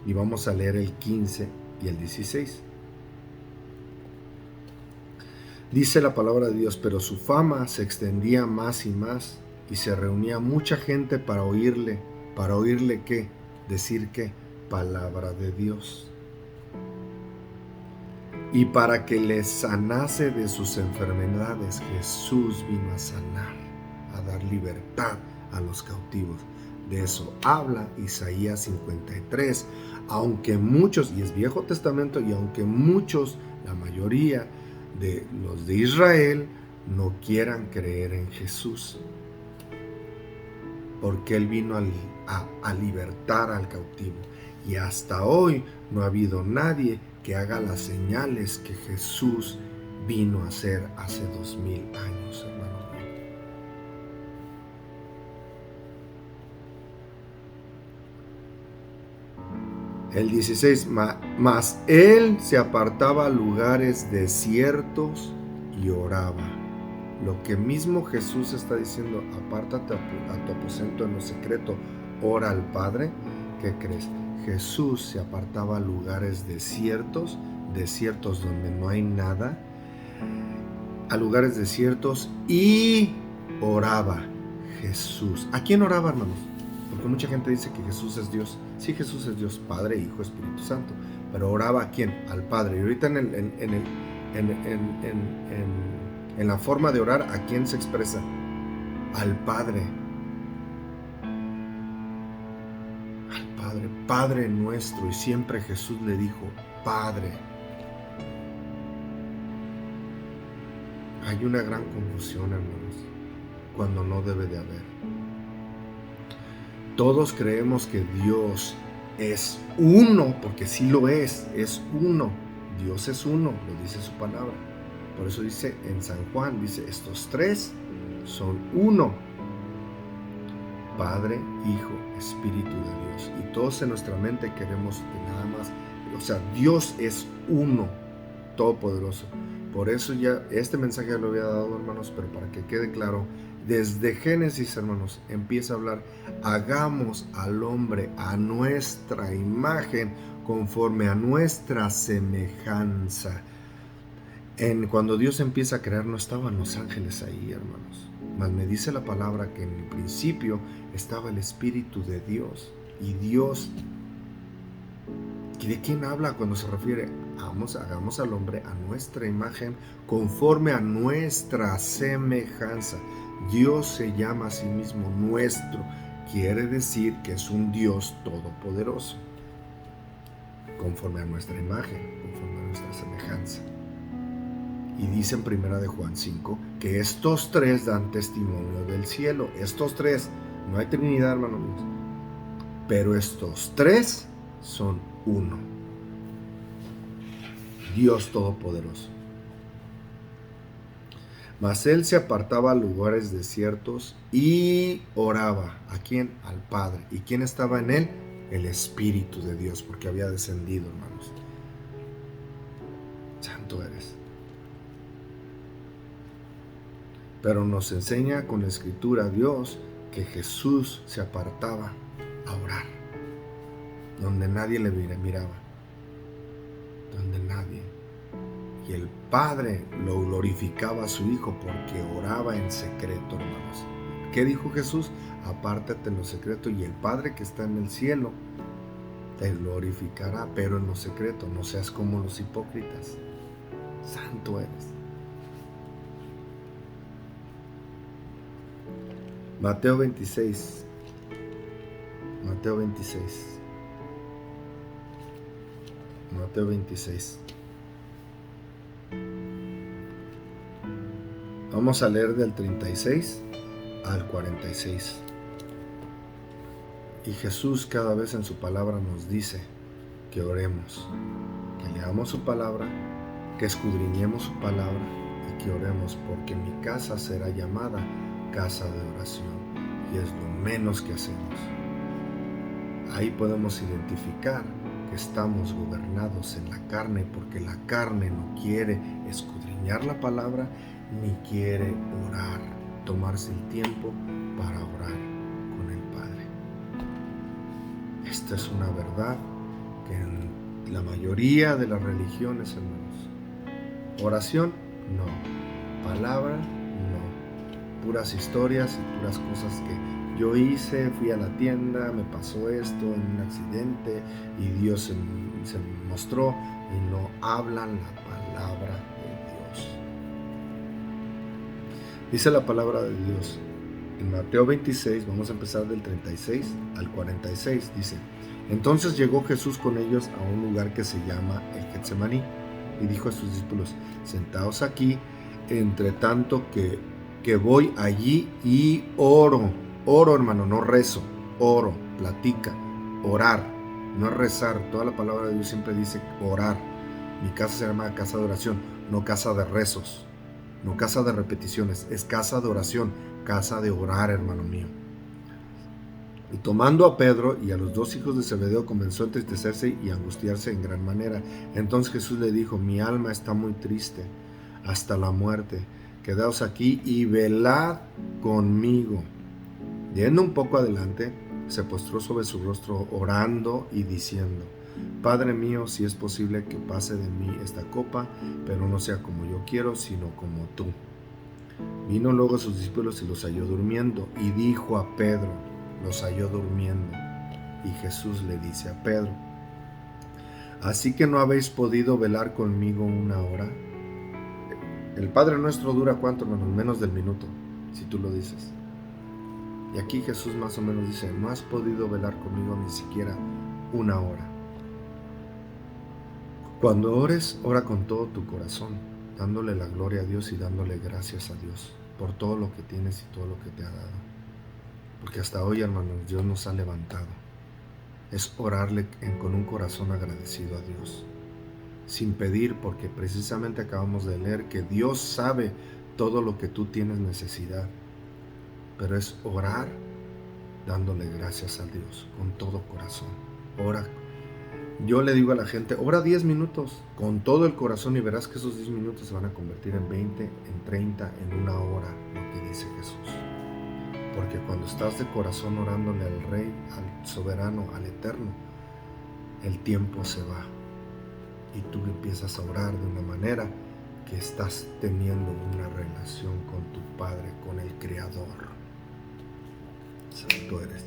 y vamos a leer el 15 y el 16. Dice la palabra de Dios: pero su fama se extendía más y más, y se reunía mucha gente para oírle. ¿Para oírle qué? Decir qué, palabra de Dios. Y para que les sanase de sus enfermedades, Jesús vino a sanar, a dar libertad a los cautivos. De eso habla Isaías 53. Aunque muchos, y es Viejo Testamento, y aunque muchos, la mayoría de los de Israel, no quieran creer en Jesús, porque Él vino a libertar al cautivo. Y hasta hoy no ha habido nadie que haga las señales que Jesús vino a hacer hace 2000 años, hermano. El 16, mas Él se apartaba a lugares desiertos y oraba. Lo que mismo Jesús está diciendo: apártate a tu aposento en lo secreto, ora al Padre. ¿Qué crees? Jesús se apartaba a lugares desiertos donde no hay nada, a lugares desiertos, y oraba. Jesús. ¿A quién oraba, hermanos? Porque mucha gente dice que Jesús es Dios. Sí, Jesús es Dios, Padre, Hijo, Espíritu Santo. Pero oraba ¿a quién? Al Padre. Y ahorita en la forma de orar, ¿a quién se expresa? Al Padre. Al Padre. Padre nuestro. Y siempre Jesús le dijo: Padre. Hay una gran confusión, hermanos, cuando no debe de haber. Todos creemos que Dios es uno, porque sí lo es uno. Dios es uno, lo dice su palabra. Por eso dice en San Juan, dice: estos tres son uno. Padre, Hijo, Espíritu de Dios. Y todos en nuestra mente queremos que nada más, o sea, Dios es uno, todopoderoso. Por eso ya este mensaje ya lo había dado, hermanos, pero para que quede claro, desde Génesis, hermanos, empieza a hablar: hagamos al hombre a nuestra imagen, conforme a nuestra semejanza. Cuando Dios empieza a crear, no estaban los ángeles ahí, hermanos. Mas me dice la palabra que en el principio estaba el Espíritu de Dios. Y Dios, ¿de quién habla cuando se refiere? Hagamos al hombre a nuestra imagen, conforme a nuestra semejanza. Dios se llama a sí mismo nuestro. Quiere decir que es un Dios todopoderoso. Conforme a nuestra imagen, conforme a nuestra semejanza. Y dice en 1 de Juan 5 que estos tres dan testimonio del cielo. Estos tres, no hay Trinidad, hermanos míos, pero estos tres son uno. Dios todopoderoso. Mas él se apartaba a lugares desiertos y oraba. ¿A quién? Al Padre. ¿Y quién estaba en él? El Espíritu de Dios, porque había descendido, hermanos. Santo eres. Pero nos enseña con la Escritura Dios que Jesús se apartaba a orar, donde nadie le miraba, donde nadie. Y el Padre lo glorificaba a su Hijo porque oraba en secreto, hermanos. ¿Qué dijo Jesús? Apártate en lo secreto y el Padre que está en el cielo te glorificará, pero en lo secreto. No seas como los hipócritas. Santo eres. Mateo 26. Mateo 26. Mateo 26. Vamos a leer del 36 al 46. Y Jesús cada vez en su palabra nos dice que oremos, que leamos su palabra, que escudriñemos su palabra y que oremos, porque mi casa será llamada casa de oración, y es lo menos que hacemos. ahí podemos identificar que estamos gobernados en la carne, porque la carne no quiere escudriñar la palabra ni quiere orar, tomarse el tiempo para orar con el Padre. Esta es una verdad que en la mayoría de las religiones, hermanos, oración, no, palabra, no, puras historias y puras cosas que yo hice, fui a la tienda, me pasó esto en un accidente y Dios se me mostró, y no hablan la palabra de Dios. Dice la palabra de Dios en Mateo 26, vamos a empezar del 36 al 46, dice: entonces llegó Jesús con ellos a un lugar que se llama el Getsemaní y dijo a sus discípulos: sentaos aquí, entre tanto que voy allí y oro. Oro, hermano, no rezo, oro, platica, orar, no es rezar. Toda la palabra de Dios siempre dice orar. Mi casa se llama casa de oración, no casa de rezos, no casa de repeticiones, es casa de oración, casa de orar, hermano mío. Y tomando a Pedro y a los dos hijos de Zebedeo, comenzó a entristecerse y a angustiarse en gran manera. Entonces Jesús le dijo: mi alma está muy triste hasta la muerte, quedaos aquí y velad conmigo. Yendo un poco adelante, se postró sobre su rostro orando y diciendo: Padre mío, si es posible que pase de mí esta copa, pero no sea como yo quiero, sino como tú. Vino luego a sus discípulos y los halló durmiendo, y dijo a Pedro: los halló durmiendo. Y Jesús le dice a Pedro: ¿así que no habéis podido velar conmigo una hora? El Padre Nuestro dura ¿cuánto, hermanos? Menos del minuto, si tú lo dices. Y aquí Jesús más o menos dice: no has podido velar conmigo ni siquiera una hora. Cuando ores, ora con todo tu corazón, dándole la gloria a Dios y dándole gracias a Dios por todo lo que tienes y todo lo que te ha dado. Porque hasta hoy, hermanos, Dios nos ha levantado. Es orarle con un corazón agradecido a Dios, sin pedir, porque precisamente acabamos de leer que Dios sabe todo lo que tú tienes necesidad. Pero es orar dándole gracias a Dios con todo corazón. Ora. Yo le digo a la gente: ora 10 minutos con todo el corazón y verás que esos 10 minutos se van a convertir en 20, en 30, en una hora, lo que dice Jesús. Porque cuando estás de corazón orándole al Rey, al soberano, al eterno, el tiempo se va y tú empiezas a orar de una manera que estás teniendo una relación con tu Padre, con el Creador. Santo eres.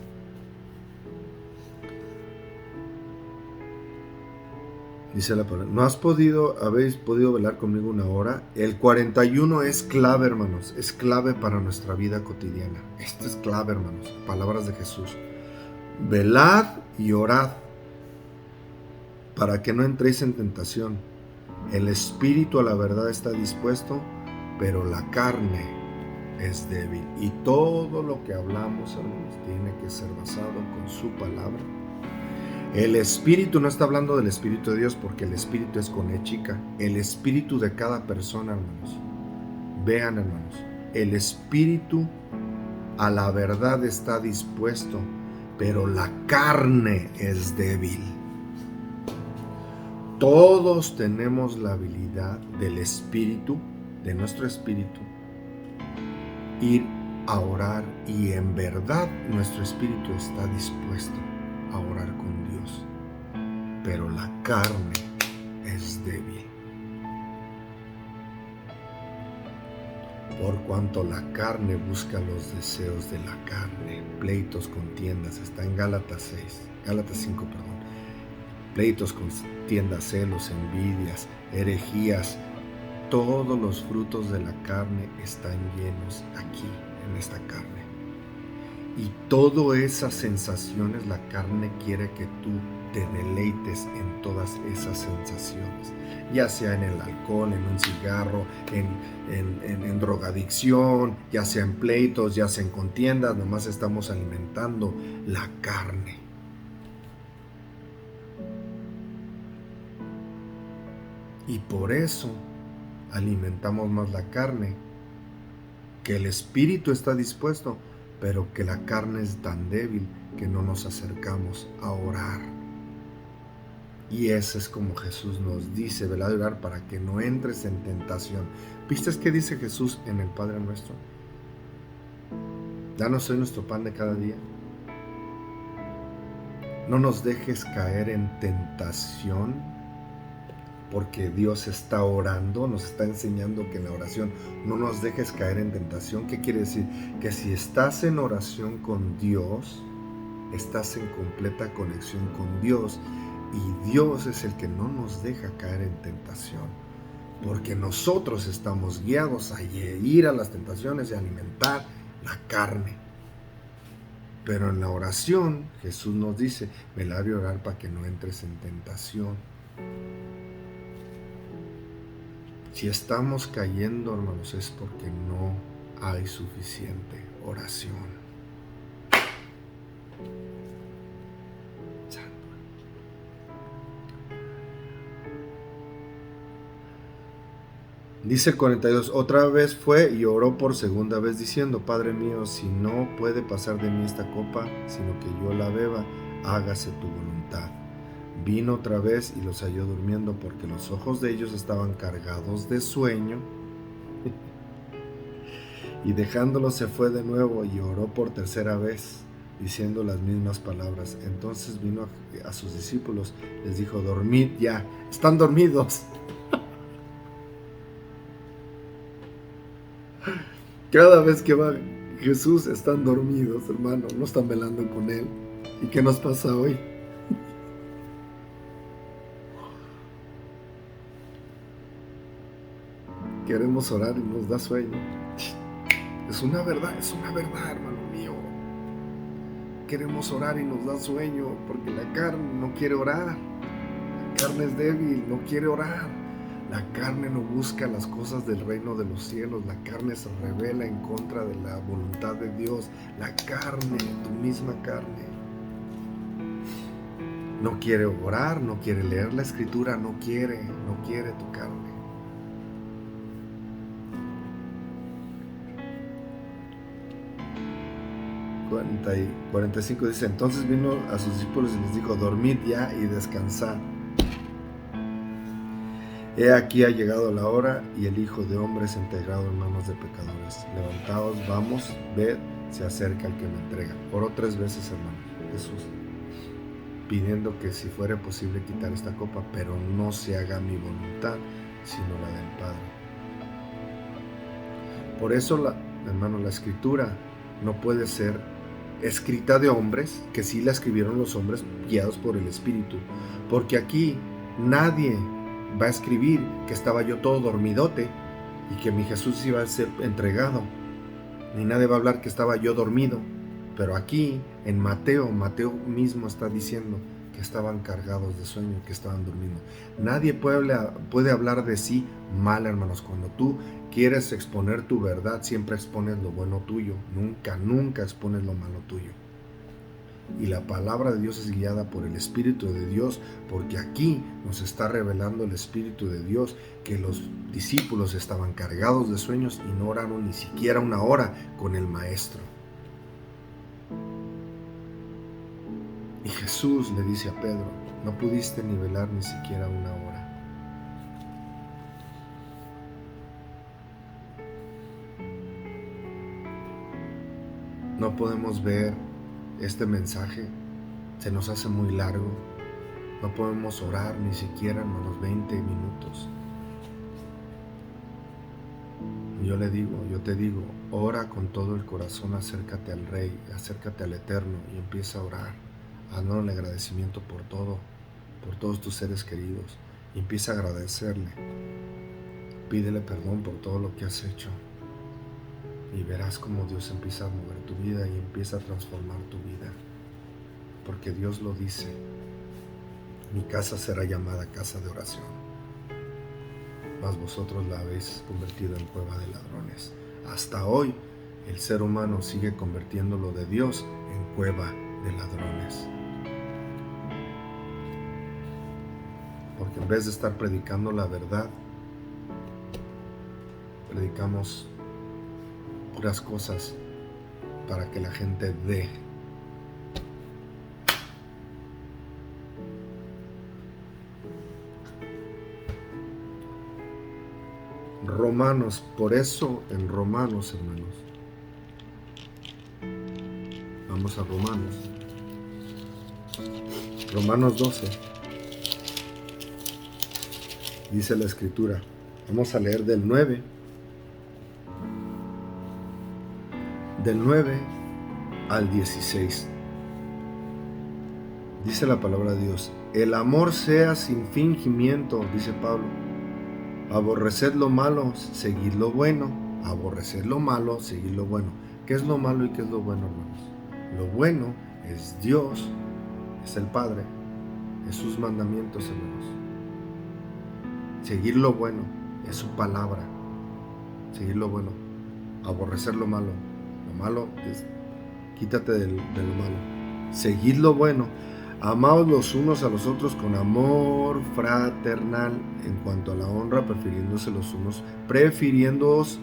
Dice la palabra: ¿no habéis podido velar conmigo una hora? El 41 es clave, hermanos, es clave para nuestra vida cotidiana. Esto es clave, hermanos, palabras de Jesús. Velad y orad para que no entréis en tentación. El espíritu a la verdad está dispuesto, pero la carne es débil. Y todo lo que hablamos, hermanos, tiene que ser basado con su palabra. El espíritu, no está hablando del espíritu de Dios, porque el espíritu es con E chica. El espíritu de cada persona, hermanos. Vean, hermanos, el espíritu a la verdad está dispuesto, pero la carne es débil. Todos tenemos la habilidad del espíritu, de nuestro espíritu, ir a orar, y en verdad nuestro espíritu está dispuesto a orar con Dios, pero la carne es débil. Por cuanto la carne busca los deseos de la carne, pleitos, contiendas, está en Gálatas 5, pleitos, contiendas, celos, envidias, herejías, todos los frutos de la carne están llenos aquí, en esta carne. Y todas esas sensaciones, la carne quiere que tú te deleites en todas esas sensaciones, ya sea en el alcohol, en un cigarro, en drogadicción, ya sea en pleitos, ya sea en contiendas. Nomás estamos alimentando la carne. Y por eso alimentamos más la carne, que el espíritu está dispuesto, pero que la carne es tan débil que no nos acercamos a orar. Y eso es como Jesús nos dice, velad y orar para que no entres en tentación. ¿Viste qué dice Jesús en el Padre Nuestro? Danos hoy nuestro pan de cada día. No nos dejes caer en tentación, porque Dios está orando, nos está enseñando que en la oración no nos dejes caer en tentación. ¿Qué quiere decir? Que si estás en oración con Dios, estás en completa conexión con Dios, y Dios es el que no nos deja caer en tentación, porque nosotros estamos guiados a ir a las tentaciones y alimentar la carne. Pero en la oración Jesús nos dice, velar y orar para que no entres en tentación. Si estamos cayendo, hermanos, es porque no hay suficiente oración. Dice el 42, otra vez fue y oró por segunda vez diciendo, Padre mío, si no puede pasar de mí esta copa, sino que yo la beba, hágase tu voluntad. Vino otra vez y los halló durmiendo porque los ojos de ellos estaban cargados de sueño. Y dejándolos se fue de nuevo y oró por tercera vez, diciendo las mismas palabras. Entonces vino a sus discípulos, les dijo, dormid ya, están dormidos. Cada vez que va Jesús están dormidos, hermano, no están velando con Él. ¿Y qué nos pasa hoy? Queremos orar y nos da sueño. Es una verdad, hermano mío. Queremos orar y nos da sueño porque la carne no quiere orar. La carne es débil, no quiere orar. La carne no busca las cosas del reino de los cielos. La carne se rebela en contra de la voluntad de Dios. La carne, tu misma carne, no quiere orar, no quiere leer la escritura, no quiere tu carne. Y 45 dice, entonces vino a sus discípulos y les dijo, dormid ya y descansad. He aquí ha llegado la hora y el Hijo de Hombre es entregado en manos de pecadores. Levantaos, vamos, ved, se acerca el que me entrega. Oró 3 veces, hermano, Jesús, pidiendo que si fuera posible quitar esta copa, pero no se haga mi voluntad, sino la del Padre. Por eso, hermano, la escritura no puede ser escrita de hombres, que sí la escribieron los hombres guiados por el Espíritu, porque aquí nadie va a escribir que estaba yo todo dormidote y que mi Jesús iba a ser entregado, ni nadie va a hablar que estaba yo dormido. Pero aquí en Mateo mismo está diciendo que estaban cargados de sueño, que estaban durmiendo. Nadie puede hablar de sí mal, hermanos. Cuando tú quieres exponer tu verdad, siempre expones lo bueno tuyo, nunca expones lo malo tuyo. Y la palabra de Dios es guiada por el Espíritu de Dios, porque aquí nos está revelando el Espíritu de Dios que los discípulos estaban cargados de sueños y no oraron ni siquiera una hora con el Maestro. Y Jesús le dice a Pedro, no pudiste ni velar ni siquiera una hora. No podemos ver este mensaje, se nos hace muy largo. No podemos orar ni siquiera en unos 20 minutos. Yo te digo, ora con todo el corazón, acércate al Rey, acércate al Eterno y empieza a orar. Hazle el agradecimiento por todo, por todos tus seres queridos. Y empieza a agradecerle. Pídele perdón por todo lo que has hecho. Y verás cómo Dios empieza a mover tu vida y empieza a transformar tu vida. Porque Dios lo dice, mi casa será llamada casa de oración, mas vosotros la habéis convertido en cueva de ladrones. Hasta hoy el ser humano sigue convirtiendo lo de Dios en cueva de ladrones. Porque en vez de estar predicando la verdad, predicamos puras cosas para que la gente dé. Romanos, por eso en Romanos, hermanos. Vamos a Romanos. Romanos 12. Dice la Escritura. Vamos a leer del 9. Del 9 al 16. Dice la palabra de Dios. El amor sea sin fingimiento, dice Pablo. Aborreced lo malo, seguid lo bueno. Aborreced lo malo, seguid lo bueno. ¿Qué es lo malo y qué es lo bueno, hermanos? Lo bueno es Dios, es el Padre, es sus mandamientos, hermanos. Seguir lo bueno es su palabra. Seguir lo bueno. Aborrecer lo malo. Lo malo es quítate de lo malo. Seguid lo bueno. Amaos los unos a los otros con amor fraternal, en cuanto a la honra, prefiriéndoos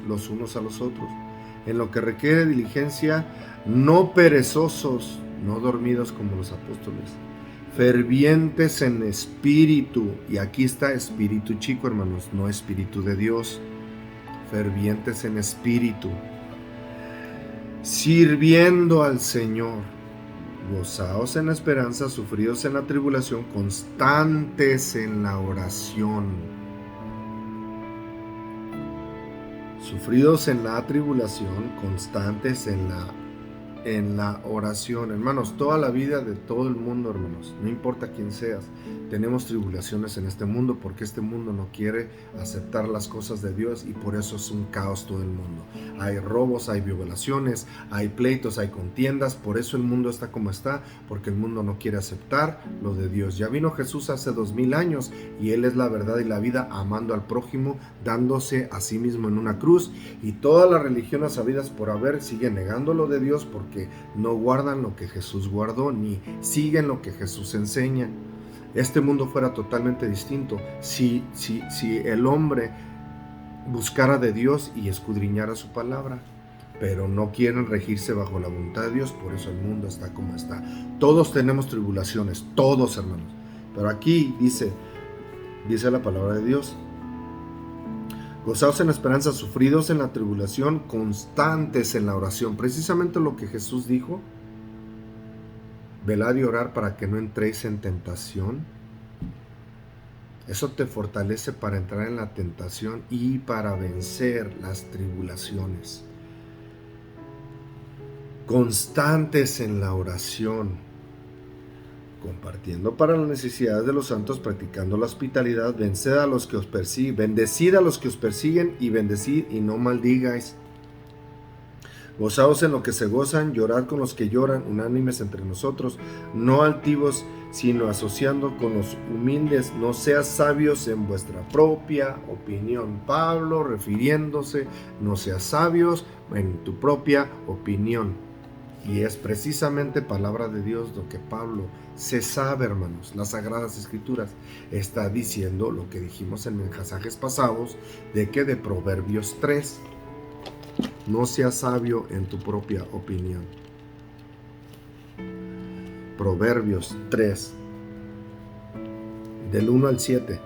los unos a los otros. En lo que requiere diligencia, no perezosos, no dormidos como los apóstoles, fervientes en espíritu. Y aquí está espíritu chico, hermanos, no espíritu de Dios. Fervientes en espíritu, sirviendo al Señor. Gozaos en la esperanza, sufridos en la tribulación, constantes en la oración. Sufridos en la tribulación, constantes en la oración. Hermanos, toda la vida de todo el mundo, hermanos, no importa quién seas, tenemos tribulaciones en este mundo porque este mundo no quiere aceptar las cosas de Dios y por eso es un caos todo el mundo. Hay robos, hay violaciones, hay pleitos, hay contiendas, por eso el mundo está como está, porque el mundo no quiere aceptar lo de Dios. Ya vino Jesús hace 2000 años y Él es la verdad y la vida, amando al prójimo, dándose a sí mismo en una cruz, y todas las religiones habidas por haber siguen negando lo de Dios porque no guardan lo que Jesús guardó ni siguen lo que Jesús enseña. Este mundo fuera totalmente distinto si el hombre buscara de Dios y escudriñara su palabra, pero no quieren regirse bajo la voluntad de Dios, por eso el mundo está como está. Todos tenemos tribulaciones, todos, hermanos, pero aquí dice la palabra de Dios: gozaos en la esperanza, sufridos en la tribulación, constantes en la oración. Precisamente lo que Jesús dijo: velad y orar para que no entréis en tentación. Eso te fortalece para entrar en la tentación y para vencer las tribulaciones. Constantes en la oración, compartiendo para las necesidades de los santos, practicando la hospitalidad, bendecid a los que os persiguen y bendecid y no maldigáis. Gozaos en lo que se gozan, llorad con los que lloran, unánimes entre nosotros, no altivos, sino asociando con los humildes. No seas sabios en vuestra propia opinión. Pablo refiriéndose, no seas sabios en tu propia opinión. Y es precisamente palabra de Dios lo que Pablo se sabe, hermanos. Las Sagradas Escrituras está diciendo lo que dijimos en mensajes pasados, de Proverbios 3. No seas sabio en tu propia opinión. Proverbios 3, del 1 al 7.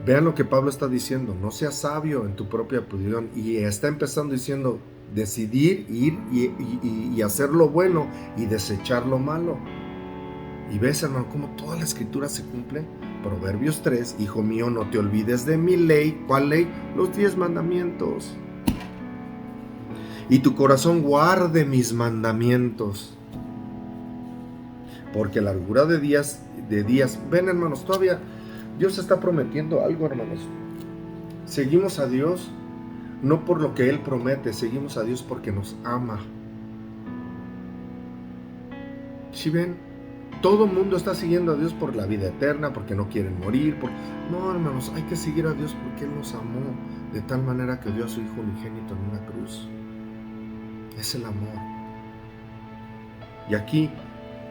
Vean lo que Pablo está diciendo. No seas sabio en tu propia opinión. Y está empezando diciendo: decidir, ir y hacer lo bueno y desechar lo malo. Y ves, hermano, cómo toda la escritura se cumple. Proverbios 3, hijo mío, no te olvides de mi ley. ¿Cuál ley? Los 10 mandamientos. Y tu corazón guarde mis mandamientos, porque largura de días, ven, hermanos, todavía Dios está prometiendo algo, hermanos. Seguimos a Dios no por lo que Él promete, seguimos a Dios porque nos ama. ¿Sí ven? Todo el mundo está siguiendo a Dios por la vida eterna, porque no quieren morir. No, hermanos, hay que seguir a Dios porque Él nos amó de tal manera que dio a su Hijo unigénito en una cruz. Es el amor. Y aquí: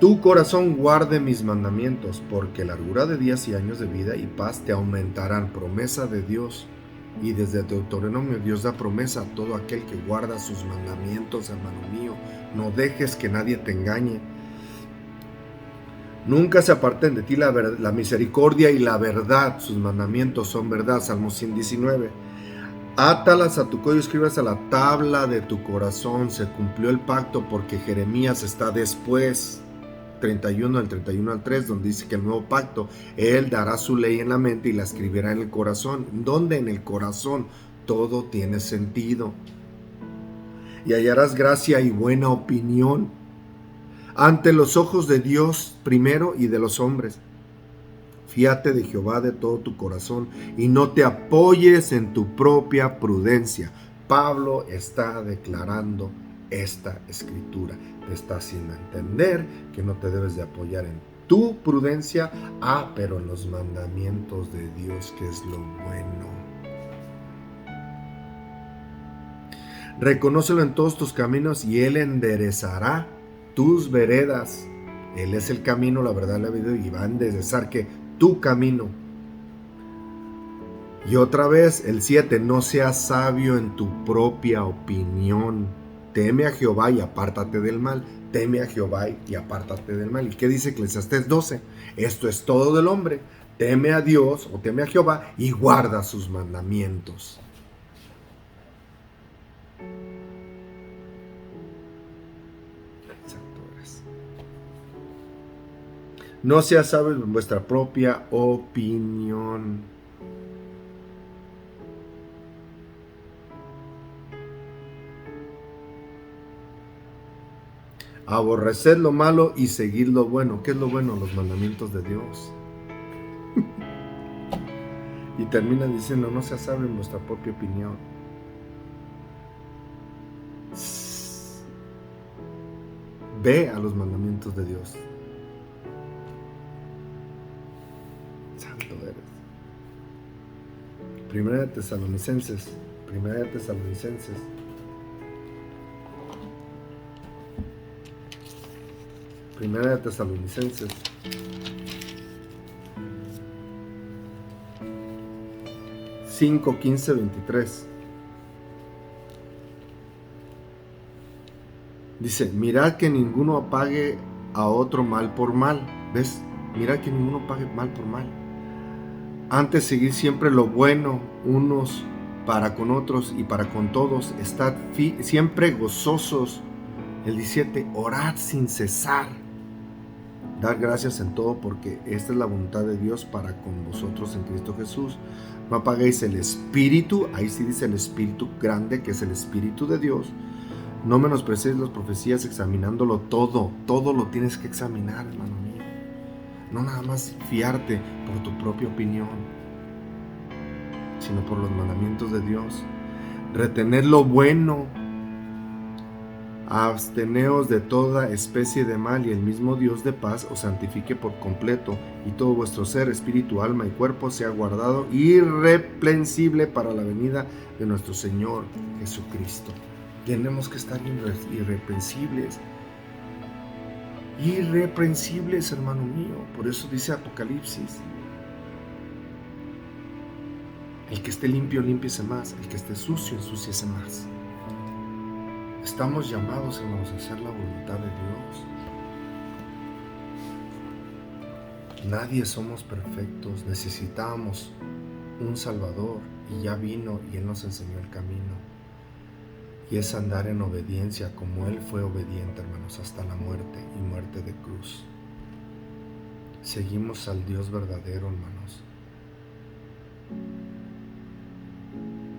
tu corazón guarde mis mandamientos, porque largura de días y años de vida y paz te aumentarán. Promesa de Dios. Y desde Deuteronomio Dios da promesa a todo aquel que guarda sus mandamientos, hermano mío. No dejes que nadie te engañe. Nunca se aparten de ti la misericordia y la verdad. Sus mandamientos son verdad. Salmo 119. Átalas a tu cuello, escribas a la tabla de tu corazón. Se cumplió el pacto porque Jeremías está después. 31, del 31 al 3, donde dice que el nuevo pacto, Él dará su ley en la mente y la escribirá en el corazón. ¿Dónde? En el corazón. Todo tiene sentido. Y hallarás gracia y buena opinión ante los ojos de Dios primero y de los hombres. Fíate de Jehová de todo tu corazón y no te apoyes en tu propia prudencia. Pablo está declarando esta escritura. Te está haciendo entender que no te debes de apoyar en tu prudencia, pero en los mandamientos de Dios, que es lo bueno. Reconócelo en todos tus caminos y Él enderezará tus veredas. Él es el camino, la verdad, la vida, y va a enderezar que tu camino. Y otra vez, el 7, no seas sabio en tu propia opinión. Teme a Jehová y apártate del mal. Teme a Jehová y apártate del mal. ¿Y qué dice Eclesiastés 12? Esto es todo del hombre. Teme a Dios o teme a Jehová y guarda sus mandamientos. No seas sabio en vuestra propia opinión. Aborreced lo malo y seguid lo bueno. ¿Qué es lo bueno? Los mandamientos de Dios. Y termina diciendo, no seas sabio en vuestra propia opinión. Ve a los mandamientos de Dios. Santo eres. Primera de Tesalonicenses. Primera de Tesalonicenses. Primera de Tesalonicenses. Cinco, 15, 23. Dice, mirad que ninguno apague a otro mal por mal. ¿Ves? Mirad que ninguno pague mal por mal. Antes seguid siempre lo bueno unos para con otros y para con todos. Estad siempre gozosos. El 17, orad sin cesar. Dar gracias en todo porque esta es la voluntad de Dios para con vosotros en Cristo Jesús. No apaguéis el espíritu. Ahí sí dice el espíritu grande, que es el espíritu de Dios. No menospreciéis las profecías, examinándolo todo. Todo lo tienes que examinar, hermano mío. No nada más fiarte por tu propia opinión, sino por los mandamientos de Dios. Retener lo bueno. Absteneos de toda especie de mal, y el mismo Dios de paz os santifique por completo, y todo vuestro ser, espíritu, alma y cuerpo sea guardado irreprensible para la venida de nuestro Señor Jesucristo. Tenemos que estar irreprensibles. Irreprensibles, hermano mío. Por eso dice Apocalipsis. El que esté limpio, límpiese más. El que esté sucio, ensúciese más. Estamos llamados, hermanos, a hacer la voluntad de Dios. Nadie somos perfectos. Necesitamos un Salvador, y ya vino y Él nos enseñó el camino. Y es andar en obediencia como Él fue obediente, hermanos, hasta la muerte y muerte de cruz. Seguimos al Dios verdadero, hermanos.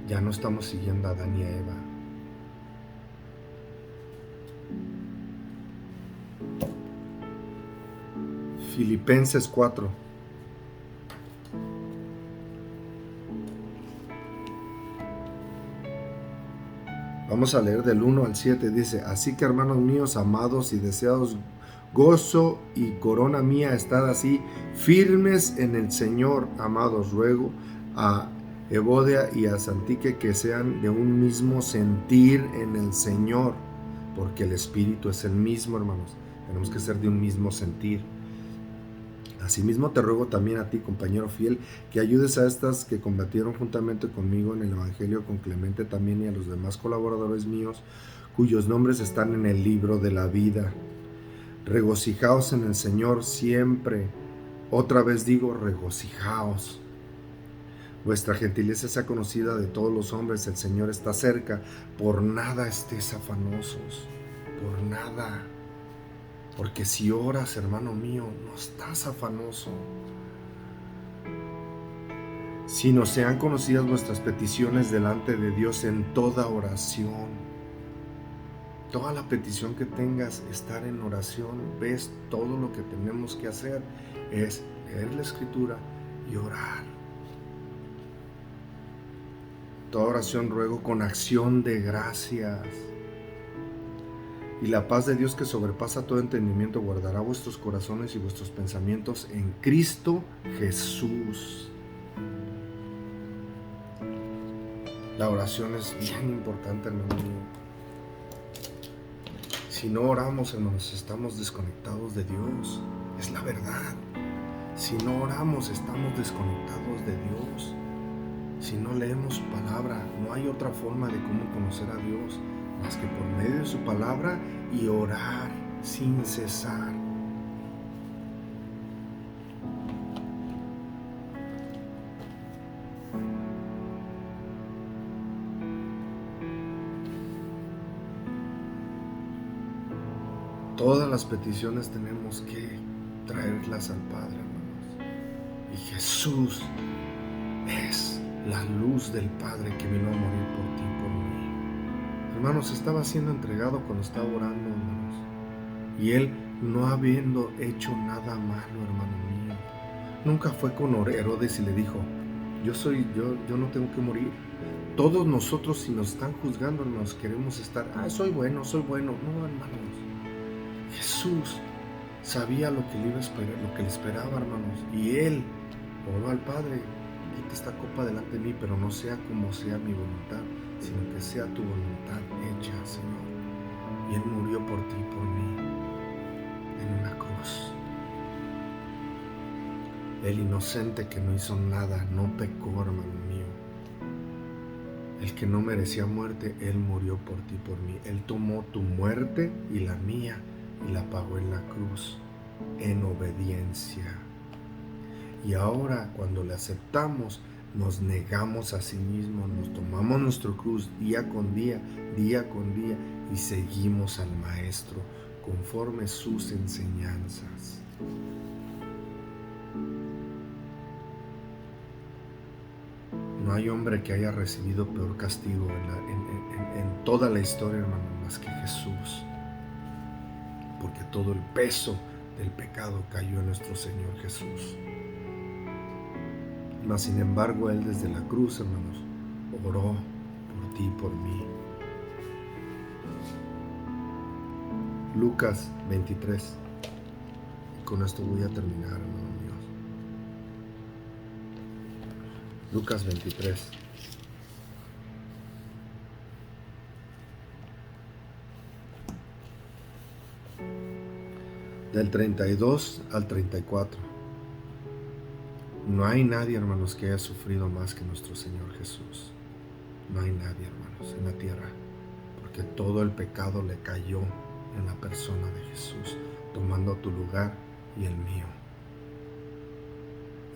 Ya no estamos siguiendo a Adán y a Eva. Filipenses 4. Vamos a leer del 1 al 7. Dice, así que, hermanos míos, amados y deseados, gozo y corona mía, estad así firmes en el Señor. Amados, ruego a Evodia y a Santique que sean de un mismo sentir en el Señor, porque el Espíritu es el mismo, hermanos. Tenemos que ser de un mismo sentir. Asimismo te ruego también a ti, compañero fiel, que ayudes a estas que combatieron juntamente conmigo en el Evangelio, con Clemente también, y a los demás colaboradores míos, cuyos nombres están en el libro de la vida. Regocijaos en el Señor siempre. Otra vez digo, regocijaos. Vuestra gentileza sea conocida de todos los hombres, el Señor está cerca. Por nada estéis afanosos, por nada. Porque si oras, hermano mío, no estás afanoso. Sino sean conocidas vuestras peticiones delante de Dios en toda oración. Toda la petición que tengas, estar en oración. Ves, todo lo que tenemos que hacer es leer la Escritura y orar. Toda oración ruego con acción de gracias. Y la paz de Dios, que sobrepasa todo entendimiento, guardará vuestros corazones y vuestros pensamientos en Cristo Jesús. La oración es bien importante, hermano mío. Si no oramos, hermanos, estamos desconectados de Dios. Es la verdad. Si no oramos, estamos desconectados de Dios. Si no leemos su palabra, no hay otra forma de cómo conocer a Dios más que por medio de su palabra y orar sin cesar. Todas las peticiones tenemos que traerlas al Padre, hermanos. Y Jesús es la luz del Padre que vino a morir por ti y por mí. Hermanos, estaba siendo entregado cuando estaba orando, hermanos. Y Él, no habiendo hecho nada malo, hermano mío, nunca fue con Herodes y le dijo, yo no tengo que morir. Todos nosotros, si nos están juzgando, hermanos, queremos estar, soy bueno. No, hermanos. Jesús sabía lo que le esperaba, hermanos. Y Él oró al Padre, quita esta copa delante de mí, pero no sea como sea mi voluntad, sino que sea tu voluntad hecha, Señor. Y Él murió por ti y por mí en una cruz. El inocente que no hizo nada, no pecó, hermano mío. El que no merecía muerte, Él murió por ti y por mí. Él tomó tu muerte y la mía y la pagó en la cruz en obediencia. Y ahora, cuando le aceptamos, nos negamos a sí mismos, nos tomamos nuestra cruz día con día, y seguimos al Maestro conforme sus enseñanzas. No hay hombre que haya recibido peor castigo en toda la historia, hermano, más que Jesús. Porque todo el peso del pecado cayó en nuestro Señor Jesús. Mas sin embargo, Él desde la cruz, hermanos, oró por ti y por mí. Lucas 23. Y con esto voy a terminar, hermano mío. Lucas 23. Del 32 al 34. No hay nadie, hermanos, que haya sufrido más que nuestro Señor Jesús. No hay nadie, hermanos, en la tierra, porque todo el pecado le cayó en la persona de Jesús, tomando tu lugar y el mío.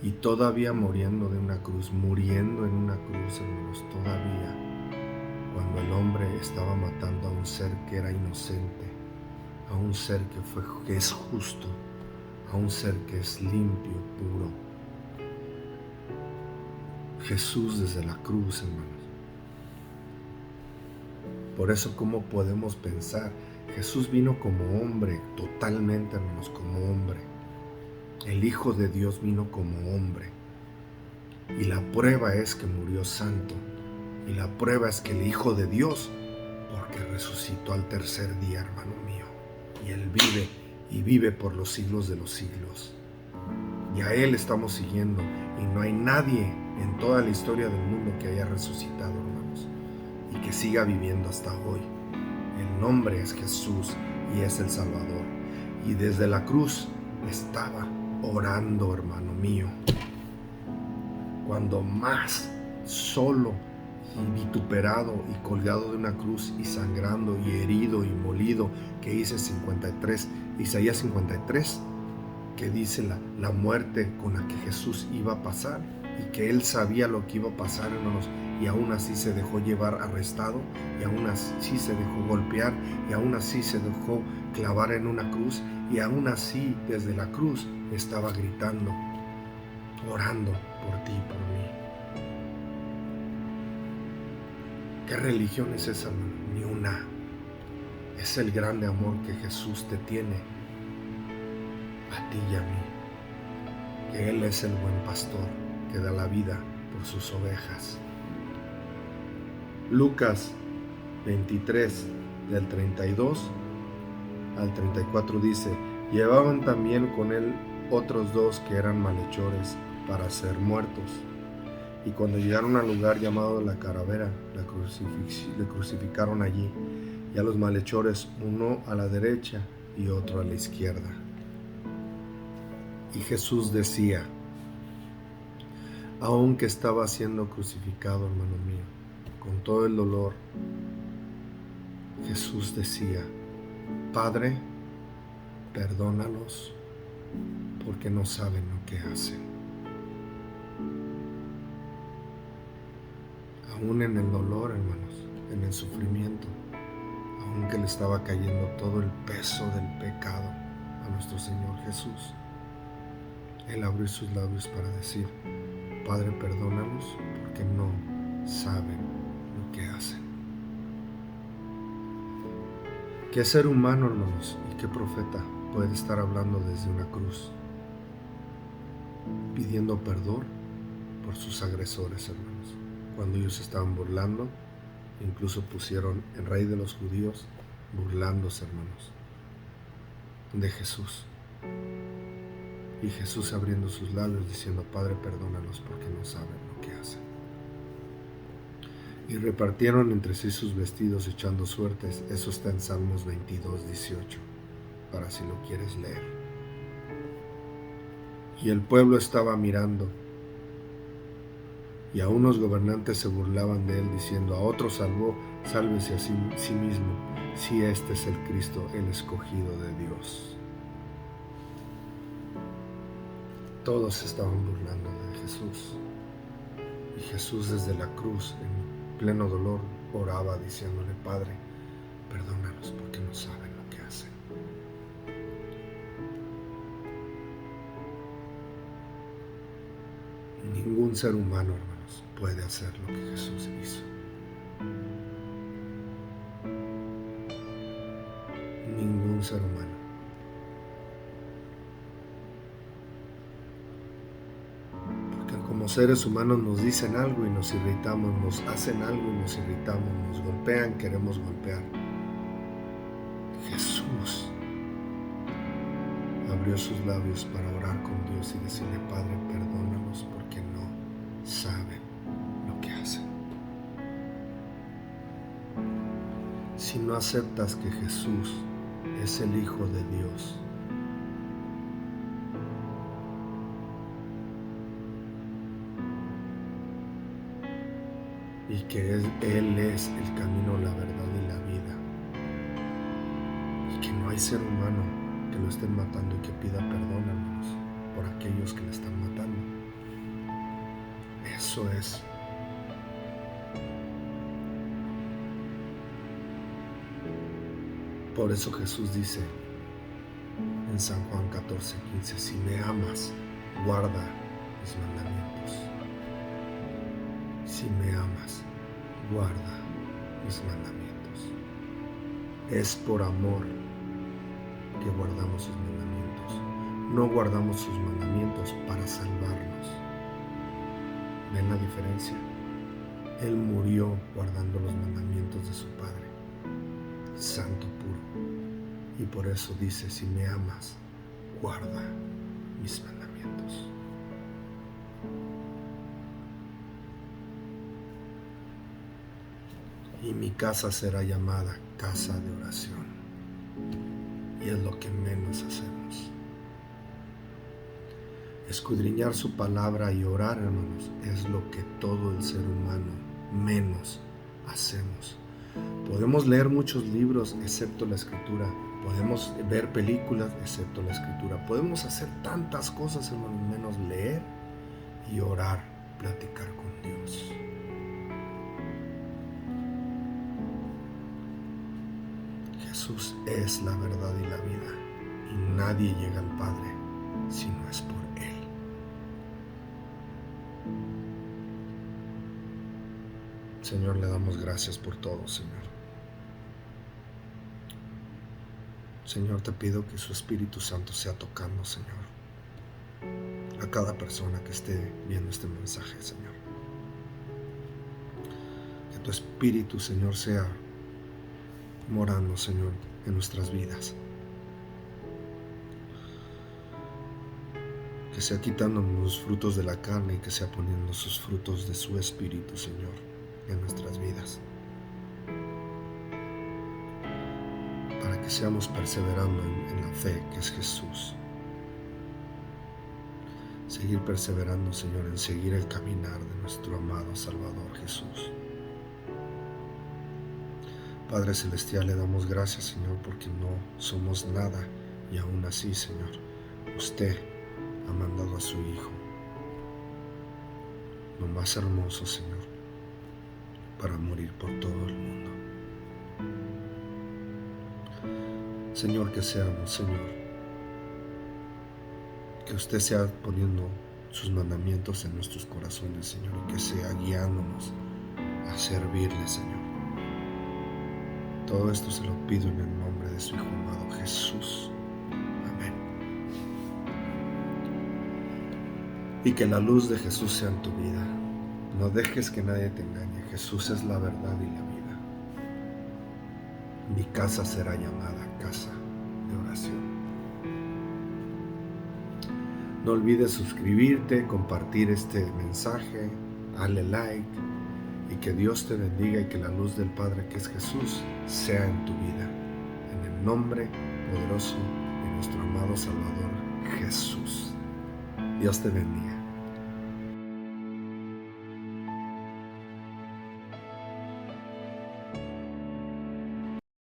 Y todavía muriendo en una cruz, hermanos, todavía, cuando el hombre estaba matando a un ser que era inocente, a un ser que es justo, a un ser que es limpio, puro. Jesús desde la cruz, hermanos. Por eso, ¿cómo podemos pensar? Jesús vino como hombre, totalmente, hermanos, como hombre. El Hijo de Dios vino como hombre. Y la prueba es que murió santo. Y la prueba es que el Hijo de Dios, porque resucitó al tercer día, hermano mío. Y Él vive y vive por los siglos de los siglos. Y a Él estamos siguiendo. Y no hay nadie en toda la historia del mundo que haya resucitado, hermanos, y que siga viviendo hasta hoy. El nombre es Jesús y es el Salvador. Y desde la cruz estaba orando, hermano mío, cuando más solo y vituperado y colgado de una cruz y sangrando y herido y molido, que dice Isaías 53, que dice la muerte con la que Jesús iba a pasar y que él sabía lo que iba a pasar, hermanos, y aún así se dejó llevar arrestado, y aún así se dejó golpear, y aún así se dejó clavar en una cruz, y aún así desde la cruz estaba gritando, orando por ti y por mí. ¿Qué religión es esa, hermano? Ni una. Es el grande amor que Jesús te tiene a ti y a mí, que Él es el buen pastor que da la vida por sus ovejas. Lucas 23, del 32 al 34 dice: llevaban también con él otros dos que eran malhechores para ser muertos. Y cuando llegaron al lugar llamado la Calavera, le crucificaron allí, y a los malhechores, uno a la derecha y otro a la izquierda. Y Jesús decía, aunque estaba siendo crucificado, hermano mío, con todo el dolor, Jesús decía, Padre, perdónalos, porque no saben lo que hacen. Aún en el dolor, hermanos, en el sufrimiento, aún que le estaba cayendo todo el peso del pecado a nuestro Señor Jesús, Él abrió sus labios para decir, Padre, perdónalos, porque no saben lo que hacen. ¿Qué ser humano, hermanos, y qué profeta puede estar hablando desde una cruz, pidiendo perdón por sus agresores, hermanos? Cuando ellos estaban burlando, incluso pusieron el rey de los judíos burlándose, hermanos, de Jesús. Y Jesús abriendo sus labios diciendo, Padre, perdónalos porque no saben lo que hacen. Y repartieron entre sí sus vestidos echando suertes. Eso está en Salmos 22, 18, para si lo quieres leer. Y el pueblo estaba mirando, y a unos gobernantes se burlaban de él, diciendo, a otro salvó, sálvese a sí mismo, si este es el Cristo, el escogido de Dios. Todos estaban burlando de Jesús. Y Jesús desde la cruz, en pleno dolor, oraba diciéndole, Padre, perdónalos porque no saben lo que hacen. Ningún ser humano, hermanos, puede hacer lo que Jesús hizo. Ningún ser humano. Como seres humanos nos dicen algo y nos irritamos, nos hacen algo y nos irritamos, nos golpean, queremos golpear. Jesús abrió sus labios para orar con Dios y decirle, Padre, perdónalos porque no saben lo que hacen. Si no aceptas que Jesús es el Hijo de Dios, y que Él es el camino, la verdad y la vida, y que no hay ser humano que lo estén matando y que pida perdón, hermanos, por aquellos que le están matando. Eso es. Por eso Jesús dice en San Juan 14:15, si me amas, guarda mis mandamientos. Si me amas, guarda mis mandamientos. Es por amor que guardamos sus mandamientos. No guardamos sus mandamientos para salvarnos. ¿Ven la diferencia? Él murió guardando los mandamientos de su Padre, santo, puro. Y por eso dice, si me amas, guarda mis mandamientos. Y mi casa será llamada casa de oración. Y es lo que menos hacemos. Escudriñar su palabra y orar, hermanos, es lo que todo el ser humano menos hacemos. Podemos leer muchos libros excepto la Escritura. Podemos ver películas excepto la Escritura. Podemos hacer tantas cosas, hermanos, menos leer y orar, platicar con Dios. Jesús es la verdad y la vida, y nadie llega al Padre si no es por Él. Señor, le damos gracias por todo, Señor. Señor, te pido que su Espíritu Santo sea tocando, Señor, a cada persona que esté viendo este mensaje, Señor. Que tu Espíritu, Señor, sea morando, Señor, en nuestras vidas. Que sea quitándonos los frutos de la carne y que sea poniendo sus frutos de su Espíritu, Señor, en nuestras vidas. Para que seamos perseverando en la fe que es Jesús. Seguir perseverando, Señor, en seguir el caminar de nuestro amado Salvador Jesús. Padre Celestial, le damos gracias, Señor, porque no somos nada y aún así, Señor, usted ha mandado a su Hijo, lo más hermoso, Señor, para morir por todo el mundo. Señor, que seamos, Señor, que usted sea poniendo sus mandamientos en nuestros corazones, Señor, y que sea guiándonos a servirle, Señor. Todo esto se lo pido en el nombre de su Hijo amado Jesús. Amén. Y que la luz de Jesús sea en tu vida. No dejes que nadie te engañe. Jesús es la verdad y la vida. Mi casa será llamada casa de oración. No olvides suscribirte, compartir este mensaje, darle like. Y que Dios te bendiga y que la luz del Padre, que es Jesús, sea en tu vida. En el nombre poderoso de nuestro amado Salvador Jesús. Dios te bendiga.